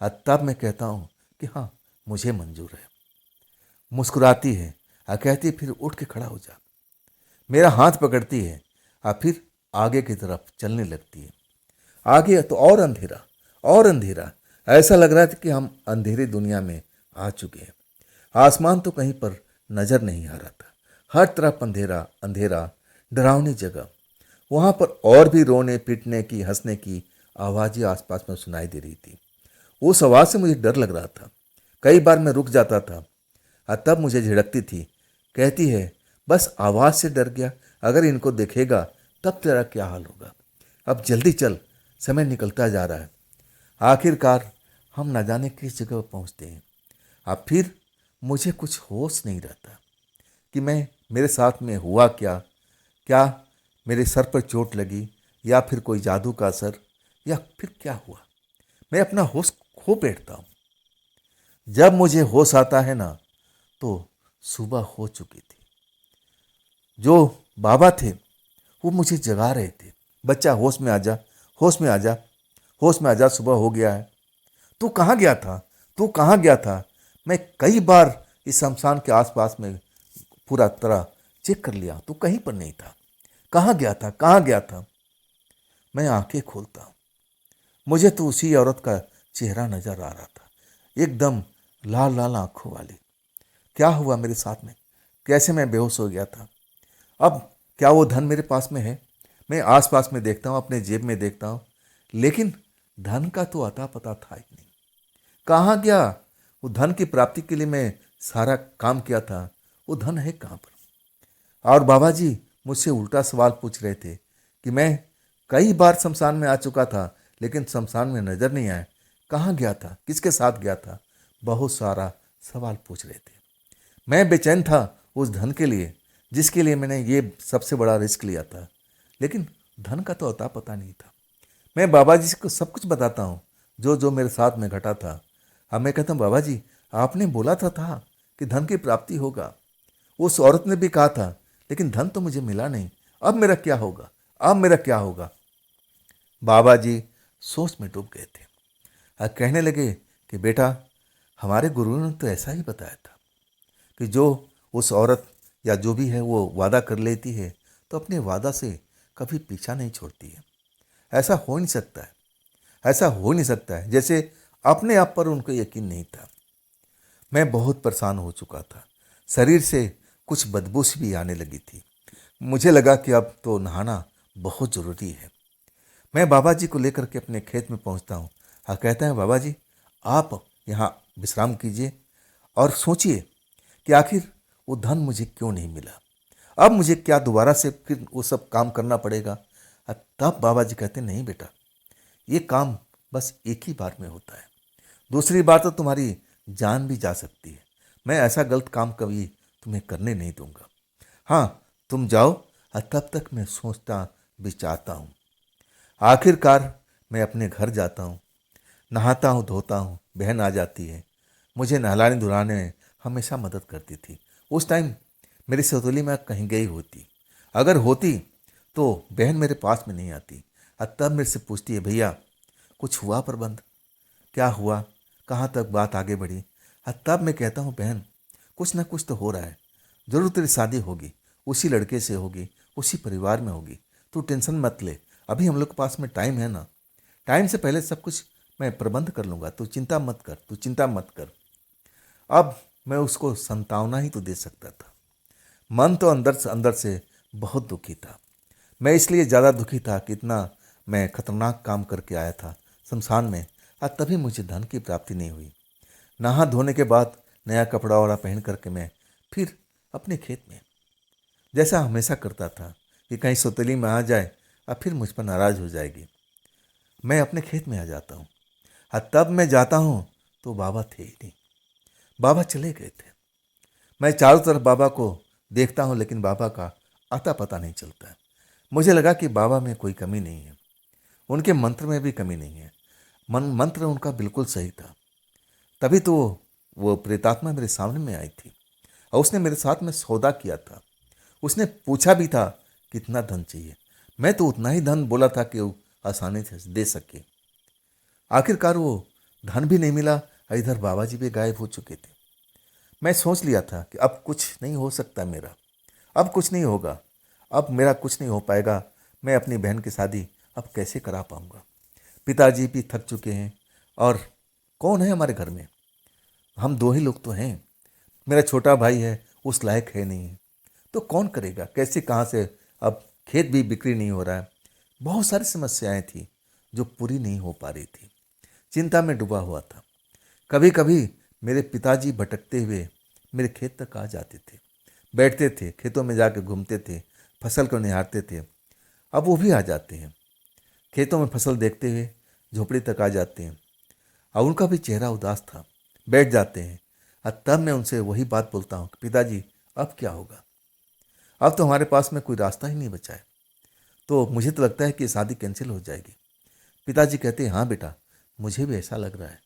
और तब मैं कहता हूँ कि हाँ मुझे मंजूर है। मुस्कुराती है और कहती है, फिर उठ के खड़ा हो जा। मेरा हाथ पकड़ती है और फिर आगे की तरफ चलने लगती है। आगे तो और अंधेरा, और अंधेरा। ऐसा लग रहा था कि हम अंधेरी दुनिया में आ चुके हैं। आसमान तो कहीं पर नजर नहीं आ रहा था, हर तरफ अंधेरा अंधेरा, डरावनी जगह। वहाँ पर और भी रोने पीटने की, हंसने की आवाज़ें आसपास में सुनाई दे रही थी। उस आवाज़ से मुझे डर लग रहा था। कई बार मैं रुक जाता था और तब मुझे झिड़कती थी। कहती है, बस आवाज़ से डर गया, अगर इनको देखेगा तब तेरा क्या हाल होगा। अब जल्दी चल, समय निकलता जा रहा है। आखिरकार हम न जाने किस जगह पर पहुँचते हैं। अब फिर मुझे कुछ होश नहीं रहता कि मेरे साथ में हुआ क्या। क्या मेरे सर पर चोट लगी, या फिर कोई जादू का असर, या फिर क्या हुआ। मैं अपना होश खो बैठता हूँ। जब मुझे होश आता है ना, तो सुबह हो चुकी थी। जो बाबा थे वो मुझे जगा रहे थे, बच्चा होश में आ जा, होश में आ जा, होश में आ जा, सुबह हो गया है। तू कहाँ गया था, तू कहाँ गया था। मैं कई बार इस शमशान के आसपास में पूरा तरह चेक कर लिया, तू कहीं पर नहीं था। कहाँ गया था, कहाँ गया था। मैं आंखें खोलता हूँ, मुझे तो उसी औरत का चेहरा नजर आ रहा था, एकदम लाल लाल आंखों वाली। क्या हुआ मेरे साथ में, कैसे मैं बेहोश हो गया था। अब क्या वो धन मेरे पास में है। मैं आसपास में देखता हूँ, अपने जेब में देखता हूँ, लेकिन धन का तो अता पता था ही नहीं। कहाँ गया वो धन की प्राप्ति के लिए मैं सारा काम किया था, वो धन है कहाँ पर। और बाबा जी मुझसे उल्टा सवाल पूछ रहे थे कि मैं कई बार शमशान में आ चुका था, लेकिन शमशान में नजर नहीं आया। कहाँ गया था, किसके साथ गया था। बहुत सारा सवाल पूछ रहे थे। मैं बेचैन था उस धन के लिए, जिसके लिए मैंने ये सबसे बड़ा रिस्क लिया था, लेकिन धन का तो अता पता नहीं था। मैं बाबा जी को सब कुछ बताता हूँ, जो जो मेरे साथ में घटा था। अब मैं कहता हूँ, बाबा जी आपने बोला था कि धन की प्राप्ति होगा। उस औरत ने भी कहा था, लेकिन धन तो मुझे मिला नहीं। अब मेरा क्या होगा, अब मेरा क्या होगा। बाबा जी सोच में डूब गए थे और कहने लगे कि बेटा, हमारे गुरु ने तो ऐसा ही बताया था कि जो उस औरत या जो भी है वो वादा कर लेती है, तो अपने वादा से कभी पीछा नहीं छोड़ती है। ऐसा हो नहीं सकता है, ऐसा हो नहीं सकता है। जैसे अपने आप पर उनको यकीन नहीं था। मैं बहुत परेशान हो चुका था, शरीर से कुछ बदबू सी भी आने लगी थी। मुझे लगा कि अब तो नहाना बहुत ज़रूरी है। मैं बाबा जी को लेकर के अपने खेत में पहुंचता हूँ और कहता है, बाबा जी आप यहाँ विश्राम कीजिए और सोचिए कि आखिर वो धन मुझे क्यों नहीं मिला। अब मुझे क्या दोबारा से फिर वो सब काम करना पड़ेगा। तब बाबा जी कहते, नहीं बेटा, ये काम बस एक ही बार में होता है, दूसरी बार तो तुम्हारी जान भी जा सकती है। मैं ऐसा गलत काम कभी तुम्हें करने नहीं दूंगा। हाँ, तुम जाओ। और तब तक मैं सोचता विचारता हूँ। आखिरकार मैं अपने घर जाता हूँ, नहाता हूँ, धोता हूँ। बहन आ जाती है, मुझे नहलाने धुलाने में हमेशा मदद करती थी। उस टाइम मेरी सौतेली माँ कहीं गई होती, अगर होती तो बहन मेरे पास में नहीं आती। और तब मेरे से पूछती है, भैया कुछ हुआ प्रबंध, क्या हुआ, कहाँ तक बात आगे बढ़ी। और तब मैं कहता हूँ, बहन कुछ ना कुछ तो हो रहा है, जरूर तेरी शादी होगी, उसी लड़के से होगी, उसी परिवार में होगी। तू टेंशन मत ले, अभी हम लोग के पास में टाइम है ना, टाइम से पहले सब कुछ मैं प्रबंध कर लूँगा, तू चिंता मत कर, तू चिंता मत कर। अब मैं उसको संतावना ही तो दे सकता था। मन तो अंदर से बहुत दुखी था। मैं इसलिए ज़्यादा दुखी था कि इतना मैं खतरनाक काम करके आया था शमशान में, और तभी मुझे धन की प्राप्ति नहीं हुई। नहा धोने के बाद नया कपड़ा वड़ा पहन करके मैं फिर अपने खेत में, जैसा हमेशा करता था कि कहीं सौतेली में आ जाए और फिर मुझ पर नाराज हो जाएगी, मैं अपने खेत में आ जाता हूँ। और तब मैं जाता हूँ तो बाबा थे ही नहीं, बाबा चले गए थे। मैं चारों तरफ बाबा को देखता हूँ, लेकिन बाबा का आता पता नहीं चलता है। मुझे लगा कि बाबा में कोई कमी नहीं है, उनके मंत्र में भी कमी नहीं है। मंत्र उनका बिल्कुल सही था। तभी तो वो प्रेतात्मा मेरे सामने में आई थी और उसने मेरे साथ में सौदा किया था। उसने पूछा भी था कितना धन चाहिए। मैं तो उतना ही धन बोला था कि वो आसानी से दे सके। आखिरकार वो धन भी नहीं मिला और इधर बाबा जी भी गायब हो चुके थे। मैं सोच लिया था कि अब कुछ नहीं हो सकता मेरा, अब कुछ नहीं होगा, अब मेरा कुछ नहीं हो पाएगा। मैं अपनी बहन की शादी अब कैसे करा पाऊंगा। पिताजी भी थक चुके हैं और कौन है हमारे घर में, हम दो ही लोग तो हैं। मेरा छोटा भाई है, उस लायक है नहीं है, तो कौन करेगा, कैसे, कहाँ से। अब खेत भी बिक्री नहीं हो रहा है। बहुत सारी समस्याएं थी जो पूरी नहीं हो पा रही थी। चिंता में डूबा हुआ था। कभी कभी मेरे पिताजी भटकते हुए मेरे खेत तक आ जाते थे, बैठते थे, खेतों में जाकर घूमते थे, फसल को निहारते थे। अब वो भी आ जाते हैं, खेतों में फसल देखते हुए झोपड़ी तक आ जाते हैं। और उनका भी चेहरा उदास था। बैठ जाते हैं और तब मैं उनसे वही बात बोलता हूँ कि पिताजी अब क्या होगा, अब तो हमारे पास में कोई रास्ता ही नहीं बचा है, तो मुझे तो लगता है कि ये शादी कैंसिल हो जाएगी। पिताजी कहते हैं हाँ बेटा, मुझे भी ऐसा लग रहा है,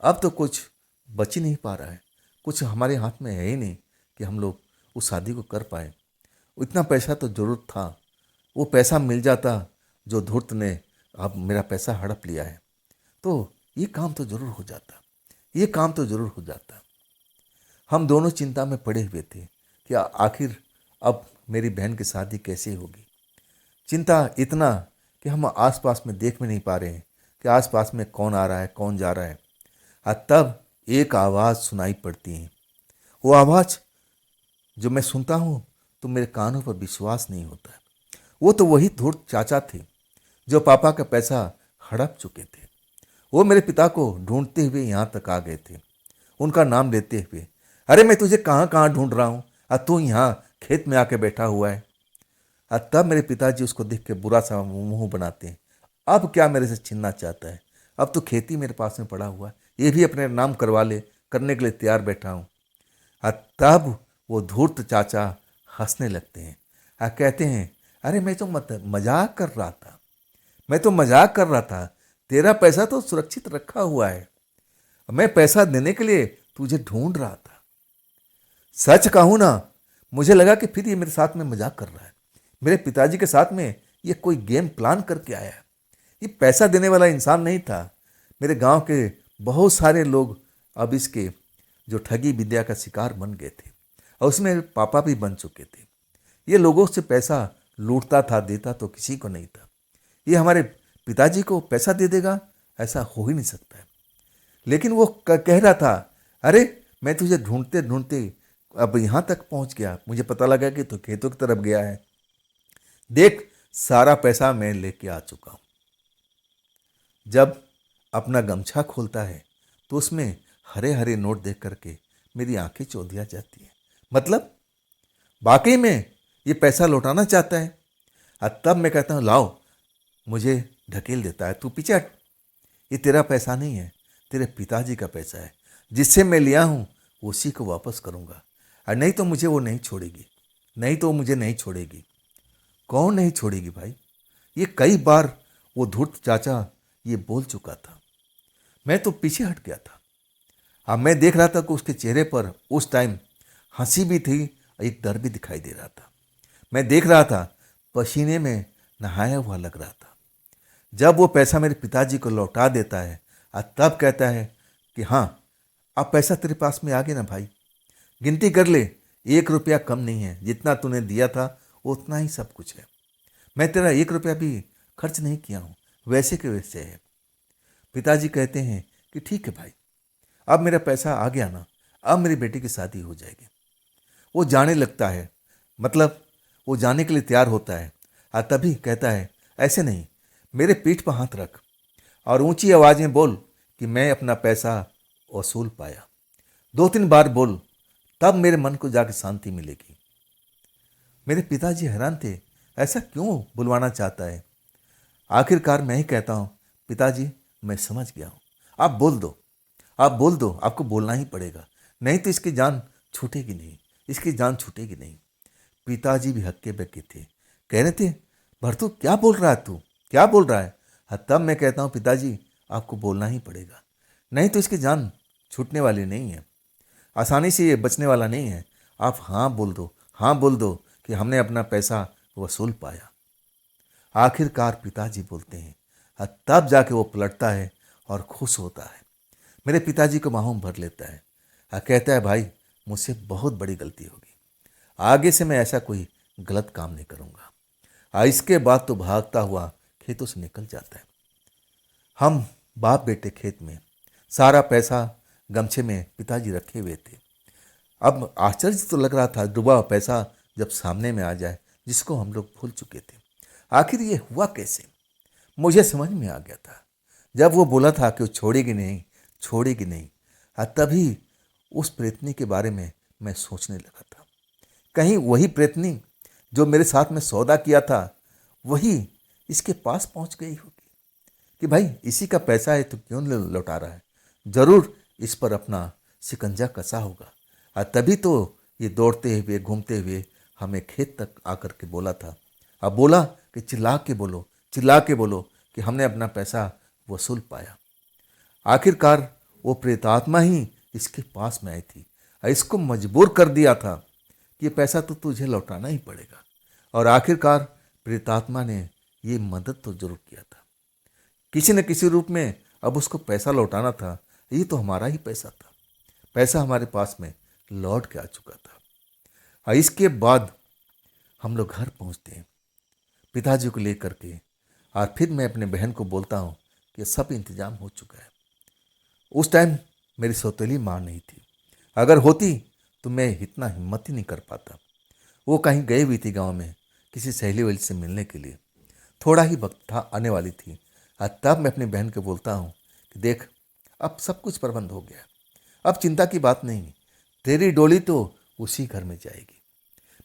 अब तो कुछ बच ही नहीं पा रहा है, कुछ हमारे हाथ में है ही नहीं कि हम लोग उस शादी को कर पाए। इतना पैसा तो जरूर था, वो पैसा मिल जाता जो धूर्त ने अब मेरा पैसा हड़प लिया है, तो ये काम तो जरूर हो जाता, ये काम तो जरूर हो जाता। हम दोनों चिंता में पड़े हुए थे कि आखिर अब मेरी बहन की शादी कैसे होगी। चिंता इतना कि हम आसपास में देख भी नहीं पा रहे हैं कि आसपास में कौन आ रहा है कौन जा रहा है। और तब एक आवाज़ सुनाई पड़ती है। वो आवाज़ जो मैं सुनता हूँ तो मेरे कानों पर विश्वास नहीं होता है। वो तो वही धूर्त चाचा थे जो पापा का पैसा हड़प चुके थे। वो मेरे पिता को ढूंढते हुए यहाँ तक आ गए थे, उनका नाम लेते हुए, अरे मैं तुझे कहाँ कहाँ ढूंढ रहा हूँ और तू यहाँ खेत में आके बैठा हुआ है। और तब मेरे पिताजी उसको देख के बुरा सा मुंह बनाते हैं। अब क्या मेरे से छीनना चाहता है, अब तो खेती मेरे पास में पड़ा हुआ है, ये भी अपने नाम करवा ले, करने के लिए तैयार बैठा हूँ। और तब वो धूर्त चाचा हंसने लगते हैं और कहते हैं अरे मैं तो मजाक कर रहा था, मैं तो मजाक कर रहा था, तेरा पैसा तो सुरक्षित रखा हुआ है, मैं पैसा देने के लिए तुझे ढूंढ रहा था। सच कहूँ ना, मुझे लगा कि फिर ये मेरे साथ में मजाक कर रहा है, मेरे पिताजी के साथ में ये कोई गेम प्लान करके आया है। ये पैसा देने वाला इंसान नहीं था। मेरे गांव के बहुत सारे लोग अब इसके जो ठगी विद्या का शिकार बन गए थे और उसमें पापा भी बन चुके थे। ये लोगों से पैसा लूटता था, देता तो किसी को नहीं था। ये हमारे पिताजी को पैसा दे देगा, ऐसा हो ही नहीं सकता है। लेकिन वो कह रहा था अरे मैं तुझे ढूंढते ढूंढते अब यहाँ तक पहुँच गया, मुझे पता लगा कि तू खेतों की तरफ गया है, देख सारा पैसा मैं लेके आ चुका हूँ। जब अपना गमछा खोलता है तो उसमें हरे हरे नोट देख करके मेरी आंखें चौंधिया जाती हैं। मतलब वाकई में ये पैसा लौटाना चाहता है। और तब मैं कहता हूँ लाओ, मुझे ढकेल देता है, तू पीछे हट, ये तेरा पैसा नहीं है, तेरे पिताजी का पैसा है, जिससे मैं लिया हूँ उसी को वापस करूँगा, और नहीं तो मुझे वो नहीं छोड़ेगी, नहीं तो मुझे नहीं छोड़ेगी। कौन नहीं छोड़ेगी भाई, ये कई बार वो धूर्त चाचा ये बोल चुका था। मैं तो पीछे हट गया था। अब मैं देख रहा था कि उसके चेहरे पर उस टाइम हंसी भी थी, एक डर भी दिखाई दे रहा था। मैं देख रहा था पसीने में नहाया हुआ लग रहा था। जब वो पैसा मेरे पिताजी को लौटा देता है और तब कहता है कि हाँ अब पैसा तेरे पास में आ गया ना भाई, गिनती कर ले, 1 रुपया कम नहीं है, जितना तूने दिया था उतना ही सब कुछ है, मैं तेरा 1 रुपया भी खर्च नहीं किया हूँ, वैसे के वैसे है। पिताजी कहते हैं कि ठीक है भाई, अब मेरा पैसा आ गया ना, अब मेरी बेटी की शादी हो जाएगी। वो जाने लगता है, मतलब वो जाने के लिए तैयार होता है और तभी कहता है ऐसे नहीं, मेरे पीठ पर हाथ रख और ऊंची आवाज़ में बोल कि मैं अपना पैसा वसूल पाया। 2-3 बार बोल, तब मेरे मन को जाकर शांति मिलेगी। मेरे पिताजी हैरान थे, ऐसा क्यों बुलवाना चाहता है। आखिरकार मैं ही कहता हूँ पिताजी मैं समझ गया हूँ, आप बोल दो, आप बोल दो, आपको बोलना ही पड़ेगा, नहीं तो इसकी जान छूटेगी नहीं, इसकी जान छूटेगी नहीं। पिताजी भी हक्के बक्के थे, कह रहे थे भरतू क्या बोल रहा है, तू क्या बोल रहा है। तब मैं कहता हूँ पिताजी आपको बोलना ही पड़ेगा, नहीं तो इसकी जान छूटने वाली नहीं है, आसानी से ये बचने वाला नहीं है। आप हाँ बोल दो, हाँ बोल दो कि हमने अपना पैसा वसूल पाया। आखिरकार पिताजी बोलते हैं और तब जाके वो पलटता है और खुश होता है। मेरे पिताजी को बाहों भर लेता है और कहता है भाई मुझसे बहुत बड़ी गलती होगी, आगे से मैं ऐसा कोई गलत काम नहीं करूँगा। और इसके बाद तो भागता हुआ खेतों से निकल जाता है। हम बाप बेटे खेत में, सारा पैसा गमछे में पिताजी रखे हुए थे। अब आश्चर्य तो लग रहा था, डूबा पैसा जब सामने में आ जाए, जिसको हम लोग भूल चुके थे। आखिर ये हुआ कैसे, मुझे समझ में आ गया था जब वो बोला था कि वो छोड़ेगी नहीं, छोड़ेगी नहीं। तभी उस प्रेतनी के बारे में मैं सोचने लगा था, कहीं वही प्रेतनी जो मेरे साथ में सौदा किया था वही इसके पास पहुंच गई होगी कि भाई इसी का पैसा है तो क्यों लौटा रहा है, ज़रूर इस पर अपना शिकंजा कसा होगा। और तभी तो ये दौड़ते हुए घूमते हुए हमें खेत तक आकर के बोला था। अब बोला कि चिल्ला के बोलो कि हमने अपना पैसा वसूल पाया। आखिरकार वो प्रेतात्मा ही इसके पास में आई थी और इसको मजबूर कर दिया था कि ये पैसा तो तुझे लौटाना ही पड़ेगा। और आखिरकार प्रेतात्मा ने ये मदद तो जरूर किया था, किसी न किसी रूप में। अब उसको पैसा लौटाना था, ये तो हमारा ही पैसा था, पैसा हमारे पास में लौट के आ चुका था। और इसके बाद हम लोग घर पहुंचते हैं पिताजी को लेकर के, और फिर मैं अपने बहन को बोलता हूँ कि सब इंतजाम हो चुका है। उस टाइम मेरी सौतेली माँ नहीं थी, अगर होती तो मैं इतना हिम्मत ही नहीं कर पाता। वो कहीं गई हुई थी गांव में किसी सहेली वहेली से मिलने के लिए, थोड़ा ही वक्त था, आने वाली थी। और तब मैं अपनी बहन को बोलता हूँ कि देख, अब सब कुछ प्रबंध हो गया, अब चिंता की बात नहीं, तेरी डोली तो उसी घर में जाएगी।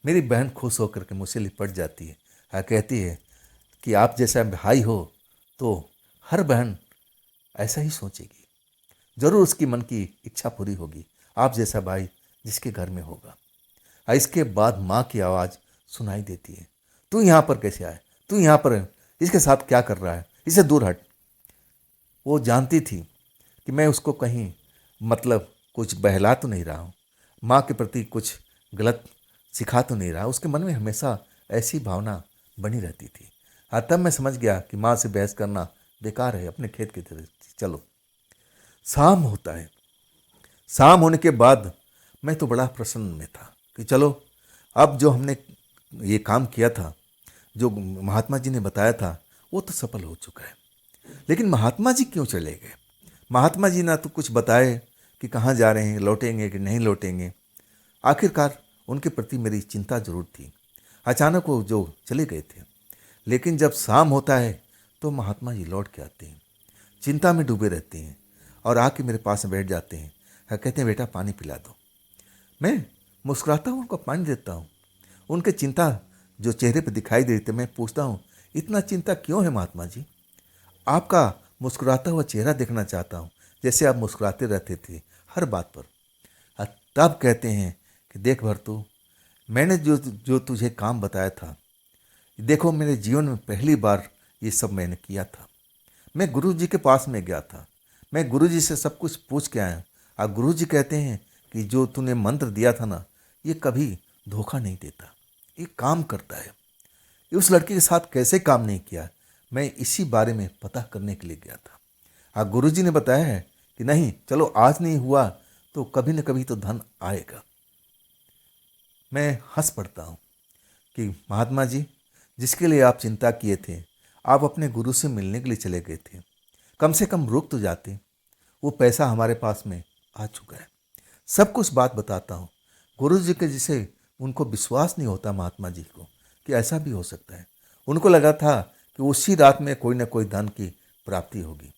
मेरी बहन खुश होकर के मुझसे लिपट जाती है और कहती है कि आप जैसा भाई हो तो हर बहन ऐसा ही सोचेगी, जरूर उसकी मन की इच्छा पूरी होगी, आप जैसा भाई जिसके घर में होगा। और इसके बाद माँ की आवाज़ सुनाई देती है, तू यहाँ पर कैसे आया, तू यहाँ पर इसके साथ क्या कर रहा है, इसे दूर हट। वो जानती थी कि मैं उसको कहीं कुछ बहला तो नहीं रहा हूँ, माँ के प्रति कुछ गलत सिखा तो नहीं रहा। उसके मन में हमेशा ऐसी भावना बनी रहती थी। और तब मैं समझ गया कि माँ से बहस करना बेकार है, अपने खेत की तरफ चलो। शाम होता है, शाम होने के बाद मैं तो बड़ा प्रसन्न में था कि चलो, अब जो हमने ये काम किया था, जो महात्मा जी ने बताया था, वो तो सफल हो चुका है। लेकिन महात्मा जी क्यों चले गए? महात्मा जी ना तो कुछ बताए कि कहाँ जा रहे हैं, लौटेंगे कि नहीं लौटेंगे। आखिरकार उनके प्रति मेरी चिंता जरूर थी। अचानक वो जो चले गए थे, लेकिन जब शाम होता है तो महात्मा जी लौट के आते हैं, चिंता में डूबे रहते हैं और आके मेरे पास में बैठ जाते हैं और कहते हैं बेटा पानी पिला दो। मैं मुस्कुराता हूँ, उनको पानी देता हूँ। उनके चिंता जो चेहरे पर दिखाई देती है, मैं पूछता हूँ इतना चिंता क्यों है महात्मा जी? आपका मुस्कुराता हुआ चेहरा देखना चाहता हूँ, जैसे आप मुस्कुराते रहते थे हर बात पर। और तब कहते हैं कि देख भरतू, मैंने जो जो तुझे काम बताया था, देखो मेरे जीवन में पहली बार ये सब मैंने किया था। मैं गुरु जी के पास में गया था, मैं गुरु जी से सब कुछ पूछ के आया। और गुरु जी कहते हैं कि जो तूने मंत्र दिया था ना, ये कभी धोखा नहीं देता, ये काम करता है। ये उस लड़के के साथ कैसे काम नहीं किया, मैं इसी बारे में पता करने के लिए गया था। और गुरु जी ने बताया है कि नहीं, चलो आज नहीं हुआ तो कभी न कभी तो धन आएगा। मैं हंस पड़ता हूँ कि महात्मा जी, जिसके लिए आप चिंता किए थे, आप अपने गुरु से मिलने के लिए चले गए थे, कम से कम रुक तो जाते। वो पैसा हमारे पास में आ चुका है। सब कुछ बात बताता हूँ। गुरु जी के जिसे उनको विश्वास नहीं होता महात्मा जी को कि ऐसा भी हो सकता है। उनको लगा था कि उसी रात में कोई ना कोई धन की प्राप्ति होगी।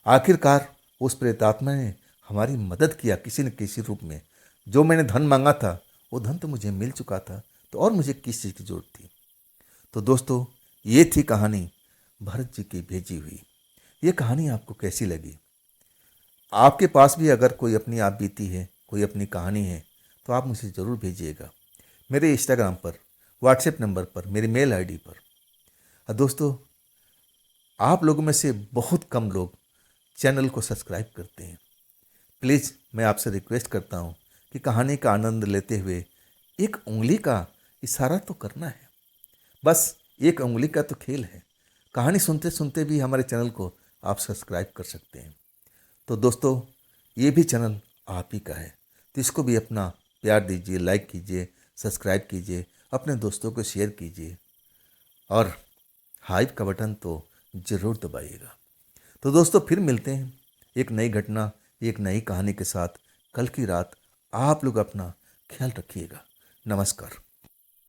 आखिरकार उस प्रेतात्मा ने हमारी मदद किया किसी न किसी रूप में। जो मैंने धन मांगा था वो धन तो मुझे मिल चुका था, तो और मुझे किस चीज़ की जरूरत थी। तो दोस्तों, ये थी कहानी भरत जी की भेजी हुई। ये कहानी आपको कैसी लगी? आपके पास भी अगर कोई अपनी आप बीती है, कोई अपनी कहानी है, तो आप मुझे ज़रूर भेजिएगा मेरे इंस्टाग्राम पर, व्हाट्सएप नंबर पर, मेरी मेल आईडी पर। और दोस्तों, आप लोगों में से बहुत कम लोग चैनल को सब्सक्राइब करते हैं। प्लीज़ मैं आपसे रिक्वेस्ट करता हूँ कि कहानी का आनंद लेते हुए एक उंगली का इशारा तो करना है, बस एक उंगली का तो खेल है। कहानी सुनते सुनते भी हमारे चैनल को आप सब्सक्राइब कर सकते हैं। तो दोस्तों, ये भी चैनल आप ही का है, तो इसको भी अपना प्यार दीजिए, लाइक कीजिए, सब्सक्राइब कीजिए, अपने दोस्तों को शेयर कीजिए और हाइप का बटन तो ज़रूर दबाइएगा। तो दोस्तों, फिर मिलते हैं एक नई घटना, एक नई कहानी के साथ कल की रात। आप लोग अपना ख्याल रखिएगा। नमस्कार।